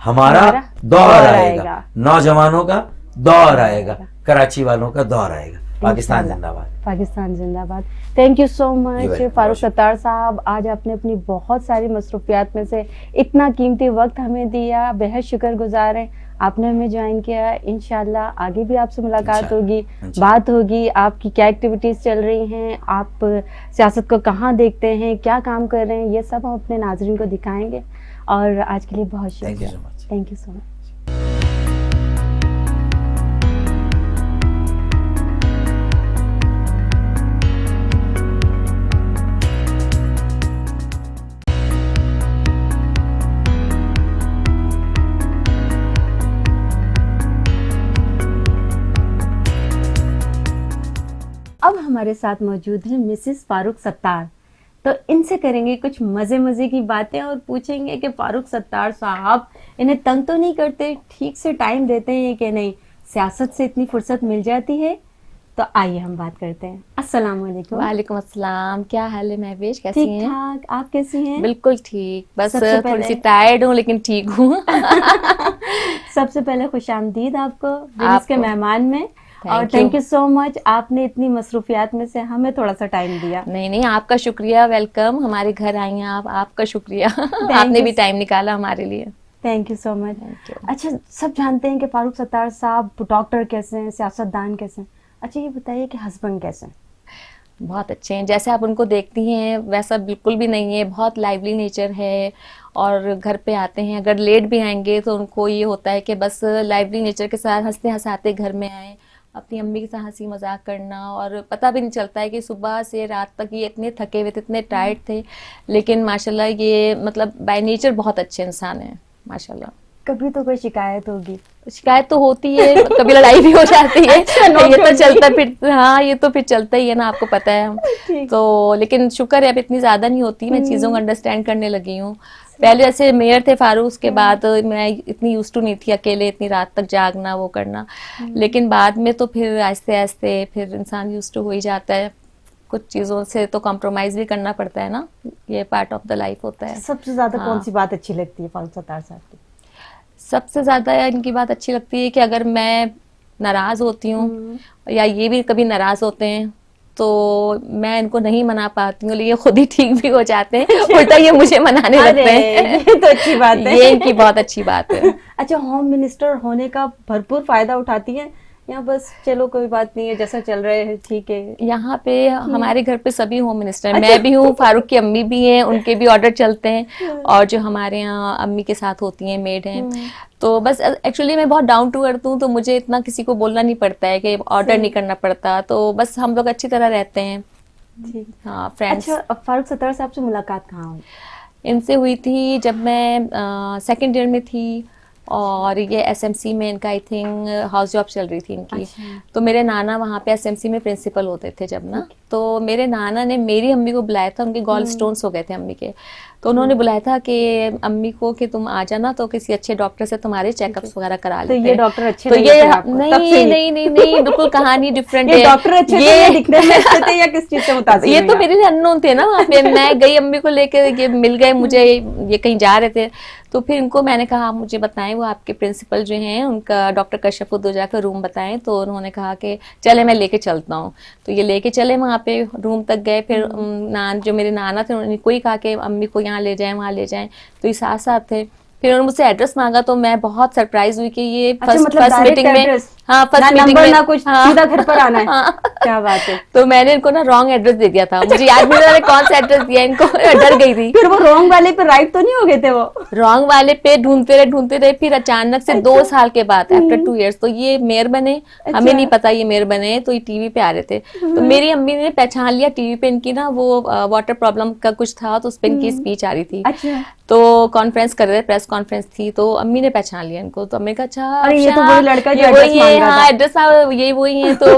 ہمارا دور آئے گا, نوجوانوں کا دور آئے گا, کراچی والوں کا دور آئے گا. پاکستان زندہ باد. پاکستان زندہ باد. تھینک یو سو مچ فاروق ستار صاحب, آج آپ نے اپنی بہت ساری مصروفیات میں سے اتنا قیمتی وقت ہمیں دیا, بہت شکر گزار ہیں. آپ نے ہمیں جوائن کیا, انشاءاللہ آگے بھی آپ سے ملاقات ہوگی, بات ہوگی. آپ کی کیا ایکٹیویٹیز چل رہی ہیں, آپ سیاست کو کہاں دیکھتے ہیں, کیا کام کر رہے ہیں, یہ سب ہم اپنے ناظرین کو دکھائیں گے. اور آج کے لیے بہت شکریہ. تھینک یو سو مچ. اب ہمارے ساتھ موجود ہیں مسز فاروق ستار, تو ان سے کریں گے کچھ مزے کی باتیں اور پوچھیں گے کہ فاروق ستار صاحب انہیں تنگ تو نہیں کرتے, ٹھیک سے ٹائم دیتے ہیں کہ نہیں, سیاست سے اتنی فرصت مل جاتی ہے. تو آئیے ہم بات کرتے ہیں. السلام علیکم. وعلیکم السلام. کیا حال ہے مہویش, کیسی ہیں؟ ٹھیک ٹھاک, آپ کیسی ہیں؟ بالکل ٹھیک, بس تھوڑی سی ٹائرڈ ہوں لیکن ٹھیک ہوں. سب سے پہلے خوش آمدید آپ کو ریلیز کے مہمان میں, اور تھینک یو سو مچ, آپ نے اتنی مصروفیات میں سے ہمیں تھوڑا سا ٹائم دیا. نہیں, آپ کا شکریہ, ویلکم, ہمارے گھر آئی ہیں آپ کا شکریہ. آپ نے بھی ٹائم نکالا ہمارے لیے. تھینک یو سو مچ. اچھا, سب جانتے ہیں کہ فاروق ستار صاحب ڈاکٹر کیسے ہیں, سیاست دان کیسے ہیں. اچھا یہ بتائیے کہ ہسبینڈ کیسے ہیں؟ بہت اچھے ہیں, جیسے آپ ان کو دیکھتی ہیں ویسا بالکل بھی نہیں ہے, بہت لائیولی نیچر ہے. اور گھر پہ آتے ہیں, اگر لیٹ بھی آئیں گے تو ان کو یہ ہوتا ہے کہ بس لائیولی نیچر کے ساتھ ہنستے ہنساتے گھر میں آئیں, اپنی امی کے ساتھ ہنسی مذاق کرنا, اور پتہ بھی نہیں چلتا ہے کہ صبح سے رات تک یہ اتنے تھکے ہوئے تھے, اتنے ٹائرڈ تھے, لیکن ماشاءاللہ یہ مطلب بائی نیچر بہت اچھے انسان ہیں ماشاءاللہ. کبھی تو کوئی شکایت ہوگی؟ شکایت تو ہوتی ہے, کبھی لڑائی بھی ہو جاتی ہے, یہ تو چلتا پھر, ہاں یہ تو پھر چلتا ہی ہے نا, آپ کو پتہ ہے. تو لیکن شکر ہے اب اتنی زیادہ نہیں ہوتی, میں چیزوں کو انڈرسٹینڈ کرنے لگی ہوں. پہلے ایسے میئر تھے فاروق, اس کے بعد میں اتنی یوز ٹو نہیں تھی اکیلے اتنی رات تک جاگنا وہ کرنا, لیکن بعد میں تو پھر آہستہ آہستہ پھر انسان یوز ٹو ہو ہی جاتا ہے. کچھ چیزوں سے تو کمپرومائز بھی کرنا پڑتا ہے نا, یہ پارٹ آف دا لائف ہوتا ہے. سب سے زیادہ کون سی بات اچھی لگتی ہے فاروق ستار صاحب کی؟ سب سے زیادہ ان کی بات اچھی لگتی ہے کہ اگر میں ناراض ہوتی ہوں یا یہ بھی کبھی ناراض ہوتے ہیں تو میں ان کو نہیں منا پاتی ہوں, لیکن خود ہی ٹھیک بھی ہو جاتے ہیں, الٹا یہ مجھے منانے لگتے ہیں. یہ تو اچھی بات ہے, یہ ان کی بہت اچھی بات ہے. اچھا, ہوم منسٹر ہونے کا بھرپور فائدہ اٹھاتی ہیں یا بس چلو کوئی بات نہیں ہے جیسا چل رہے ہیں ٹھیک ہے؟ یہاں پہ ہمارے گھر پہ سبھی ہوم منسٹر ہیں, میں بھی ہوں, فاروق کی امی بھی ہیں, ان کے بھی آرڈر چلتے ہیں, اور جو ہمارے یہاں امی کے ساتھ ہوتی ہیں میڈ ہیں. تو بس ایکچولی میں بہت ڈاؤن ٹو ارتھ ہوں, تو مجھے اتنا کسی کو بولنا نہیں پڑتا ہے کہ آرڈر نہیں کرنا پڑتا, تو بس ہم لوگ اچھی طرح رہتے ہیں. ہاں فرینڈس. اچھا, فاروق ستار صاحب سے ملاقات کہاں ہوئی؟ ان سے ہوئی تھی جب میں سیکنڈ ایئر میں تھی, اور یہ ایس ایم سی میں ان کا آئی تھنک ہاؤس جاب چل رہی تھی ان کی. تو میرے نانا وہاں پہ ایس ایم سی میں پرنسپل ہوتے تھے جب نا, تو میرے نانا نے میری امی کو بلایا تھا, ان کے گال اسٹونس ہو گئے تھے امی کے, تو انہوں نے بلایا تھا کہ امی کو کہ تم آ جانا تو کسی اچھے ڈاکٹر سے تمہارے چیک اپس وغیرہ کرا لیتے ہیں. تو یہ ڈاکٹر اچھے تو یہ نہیں بالکل کہانی ڈفرینٹ ہے. ڈاکٹر اچھے دکھنے میں اچھے تھے یا کس چیز سے متاثر؟ یہ تو میرے لیے اننون تھے نا وہاں پہ, میں گئی امی کو لے کے, یہ مل گئے مجھے, یہ کہیں جا رہے تھے, تو پھر ان کو میں نے کہا آپ مجھے بتائیں وہ آپ کے پرنسپل جو ہیں ان کا ڈاکٹر کشف الدجا کا روم بتائیں. تو انہوں نے کہا کہ چلے میں لے کے چلتا ہوں, تو یہ لے کے چلے وہاں پہ روم تک گئے. پھر جو میرے نانا تھے انہوں نے کوئی کہا کہ امی کو یہاں لے جائیں وہاں لے جائیں, تو یہ ساتھ ساتھ تھے. پھر انہوں نے مجھ سے ایڈریس مانگا, تو میں بہت سرپرائز ہوئی کہ یہ فرسٹ میٹنگ میں, ہاں فرسٹ میٹنگ میں کچھ سیدھا گھر پر آنا ہے. کیا بات ہے. تو میں نے ان کو نا رانگ ایڈریس دے دیا تھا, مجھے یاد نہیں رہا کون سا ایڈریس دیا ان کو, ڈر گئی تھی. پھر وہ رانگ والے پہ رائٹ تو نہیں ہو گئے تھے؟ وہ رانگ والے پہ ڈھونڈتے رہے, پھر اچانک سے 2 سال کے بعد آفٹر 2 ایئرس تو یہ میئر بنے. ہمیں نہیں پتا یہ میئر بنے, تو یہ ٹی وی پہ آ رہے تھے. تو میری امی نے پہچان لیا ٹی وی پہ, ان کی نا وہ واٹر پرابلم کا کچھ تھا, تو اس پہ ان کی اسپیچ آ رہی تھی. تو کانفرنس کر رہے, پریس کانفرنس تھی, تو امی نے پہچان لیا ان کو. تو امی نے کہا اچھا یہ تو وہی لڑکا جو ایڈریس مانگ رہا تھا, ایڈریس یہی وہی ہیں. تو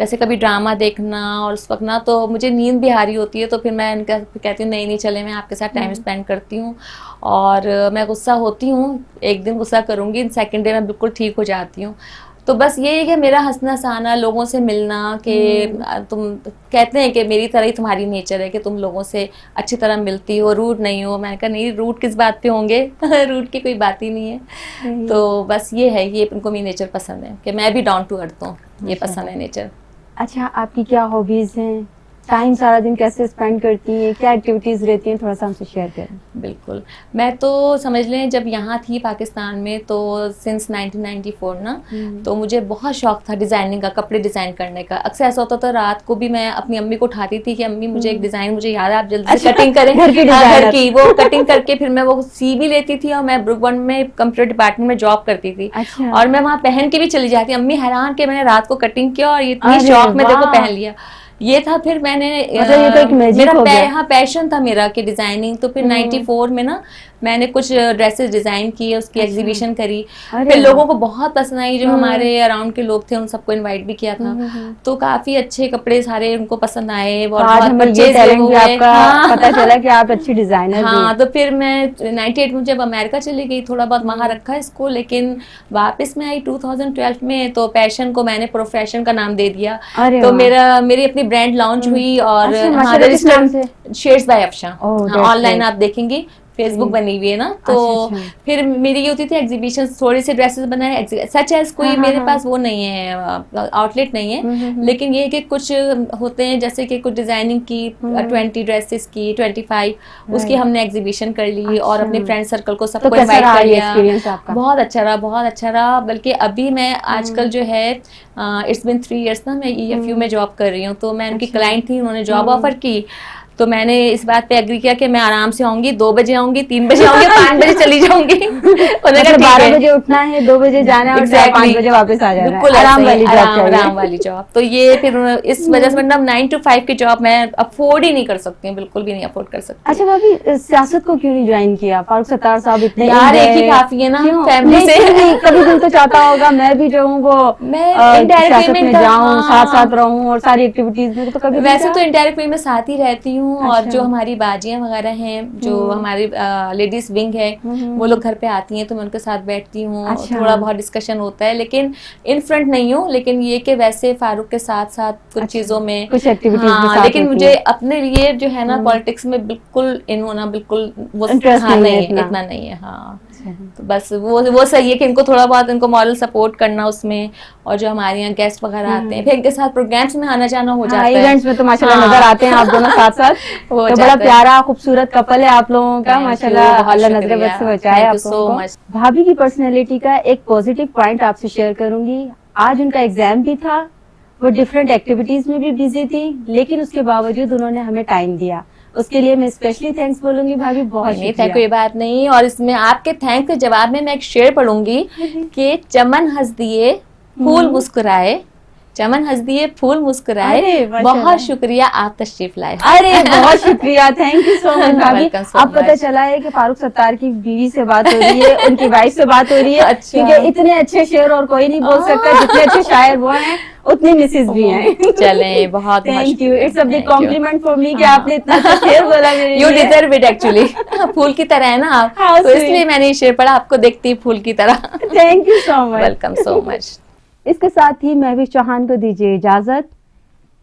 جیسے کبھی ڈرامہ دیکھنا اور اس وقت نا تو مجھے نیند بھی آ رہی ہوتی ہے تو پھر میں ان کا کہتی ہوں نہیں چلے میں آپ کے ساتھ ٹائم اسپینڈ کرتی ہوں. اور میں غصہ ہوتی ہوں, ایک دن غصہ کروں گی, سیکنڈ ڈے میں بالکل ٹھیک ہو جاتی ہوں. تو بس یہ ہے کہ میرا ہنسنا سہانا, لوگوں سے ملنا, کہ تم کہتے ہیں کہ میری طرح ہی تمہاری نیچر ہے کہ تم لوگوں سے اچھی طرح ملتی ہو, روڈ نہیں ہو. میں نے کہا نہیں, روڈ کس بات پہ ہوں گے, روڈ کی کوئی بات ہی نہیں ہے. تو بس یہ ہے, یہ ان کو میری نیچر پسند ہے کہ میں بھی ڈاؤن ٹو ارتھ ہوں, یہ پسند ہے نیچر. اچھا, آپ کی کیا ہابیز ہیں, ٹائم سارا دن کیسے اسپینڈ کرتی ہیں, کیا ایکٹیویٹیز رہتی ہیں, تھوڑا سا ہم سے شیئر کریں. بالکل, میں تو سمجھ لیں جب یہاں تھی پاکستان میں تو سنس 1994 نا, تو مجھے بہت شوق تھا ڈیزائننگ کا, کپڑے ڈیزائن کرنے کا. اکثر ایسا ہوتا تھا رات کو بھی میں اپنی امی کو اٹھاتی تھی کہ امی مجھے ایک ڈیزائن مجھے یاد ہے, آپ جلدی سے کٹنگ کریں, گھر کی وہ کٹنگ کر کے پھر میں وہ سی بھی لیتی تھی. اور میں بروک بانڈ میں کمپیوٹر ڈپارٹمنٹ میں جاب کرتی تھی, اور میں وہاں پہن کے بھی چلی جاتی. امی حیران کہ میں نے رات کو کٹنگ کیا اور اتنی شوق میں دیکھو پہن لیا. یہ تھا پھر میں نے میرا پیشن تھا میرا کہ ڈیزائننگ. تو پھر 94 میں نا میں نے کچھ ڈریسز ڈیزائن کیے, اس کی ایگزیبیشن کری, پھر لوگوں کو بہت پسند آئی. جو ہمارے اراؤنڈ کے لوگ تھے ان سب کو انوائٹ بھی کیا تھا, تو کافی اچھے کپڑے سارے ان کو پسند آئے. پتا چلا کہ آپ اچھی ڈیزائنر. ہاں, تو پھر میں 98 میں جب امریکہ چلی گئی, تھوڑا بہت وہاں رکھا اس کو, لیکن واپس میں آئی 2012 میں. تو پیشن کو میں نے پروفیشن کا نام دے دیا. تو میری اپنی برانڈ لانچ ہوئی, اور sheds by Afshan, on line آپ دیکھیں گی, فیس بک بنی ہوئی ہے نا. تو پھر میری یہ ہوتی تھی ایگزیبیشن, تھوڑی سی ڈریسز بنائے, سچ ایز کوئی میرے پاس وہ نہیں ہے, آؤٹ لیٹ نہیں ہے, لیکن یہ کہ کچھ ہوتے ہیں جیسے کہ کچھ ڈیزائننگ کی 20 ڈریسز کی, 25 اس کی ہم نے ایگزیبیشن کر لی, اور اپنے فرینڈ سرکل کو سب کو انوائٹ کر لیا. بہت اچھا رہا, بہت اچھا رہا. بلکہ ابھی میں آج کل جو ہے اٹس بن 3 ایئرس نا, میں EFU میں جاب کر رہی ہوں. تو میں ان کی کلائنٹ تھی, انہوں نے جاب آفر کی, تو میں نے اس بات پہ ایگری کیا کہ میں آرام سے آؤں گی, 2 بجے آؤں گی, 3 بجے آؤں گی, 5 بجے چلی جاؤں گی. 12 بجے اٹھنا ہے, 2 بجے جانا ہے, 5 بجے واپس آ جانا ہے. بالکل آرام والی جاب. تو یہ پھر اس وجہ سے 9 to 5 کی جاب میں افورڈ ہی نہیں کر سکتی ہوں, بالکل بھی نہیں افورڈ کر سکتی. اچھا بھابھی, سیاست کو کیوں نہیں جوائن کیا؟ فاروق ستار صاحب اتنے یار ایک ہی کافی ہے نا فیملی سے. کبھی دل تو چاہتا ہوگا میں بھی جو ہوں وہ سیاست میں جاؤں, ساتھ رہوں اور ساری ایکٹیویٹیز میں. تو کبھی ویسے تو انڈائریکٹ وے میں ساتھ ہی رہتی ہوں, اور جو ہماری باجیاں وغیرہ ہیں, جو ہماری لیڈیز ونگ ہے, وہ لوگ گھر پہ آتی ہیں تو میں ان کے ساتھ بیٹھتی ہوں, تھوڑا بہت ڈسکشن ہوتا ہے, لیکن ان فرنٹ نہیں ہوں. لیکن یہ کہ ویسے فاروق کے ساتھ ساتھ کچھ چیزوں میں, لیکن مجھے اپنے لیے جو ہے نا پالیٹکس میں بالکل ان ہونا بالکل وہ اتنا نہیں ہے. ہاں, تو بس وہ صحیح ہے کہ ان کو تھوڑا بہت ان کو مورل سپورٹ کرنا اس میں, اور جو ہمارے یہاں گیسٹ وغیرہ آتے ہیں پھر ان کے ساتھ پروگرامس میں آنا جانا ہو جاتا ہے. ایونٹس میں تو ماشاءاللہ نظر آتے ہیں آپ دونوں ساتھ ساتھ. تو بڑا پیارا خوبصورت کپل ہے آپ لوگوں کا, ماشاءاللہ, اللہ نظر بد سے بچائے آپ لوگوں کو. بھابھی کی پرسنالٹی کا ایک پازیٹیو پوائنٹ آپ سے شیئر کروں گی. آج ان کا ایگزام بھی تھا, وہ ڈفرینٹ ایکٹیویٹیز میں بھی بزی تھی, لیکن اس کے باوجود انہوں نے ہمیں ٹائم دیا. اس کے لیے میں اسپیشلی تھینکس بولوں گی بھابھی, بہت شکریہ. کوئی بات نہیں. اور اس میں آپ کے تھینک کے جواب میں ایک شعر پڑھوں گی کہ چمن ہنس دیے پھول مسکرائے, چمن ہنس دیے پھول مسکرائے, بہت شکریہ آپ تشریف لائے. ارے بہت شکریہ, تھینک یو سو مچ بھابھی. اب پتہ چلا ہے کہ فاروق ستار کی بیوی سے بات ہو رہی ہے, ان کی وائف سے بات ہو رہی ہے, کیونکہ اتنے اچھے شعر اور کوئی نہیں بول سکتا, جتنے اچھے شاعر وہ ہیں اتنی مسز بھی ہیں. چلیں, بہت thank you, it's a big compliment for me کہ آپ نے اتنا اچھا شعر بولا. یو ڈیزرو اٹ ایکچولی, پھول کی طرح ہے نا آپ, تو اس لیے میں نے یہ شعر پڑھا, آپ کو دیکھتی پھول کی طرح. Thank you so much, welcome so much. اس کے ساتھ ہی مہوش چوہان کو دیجیے اجازت,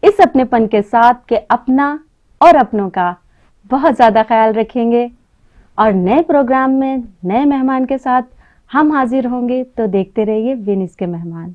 اس اپنے پن کے ساتھ کہ اپنا اور اپنوں کا بہت زیادہ خیال رکھیں گے, اور نئے پروگرام میں نئے مہمان کے ساتھ ہم حاضر ہوں گے. تو دیکھتے رہیے وینس کے مہمان.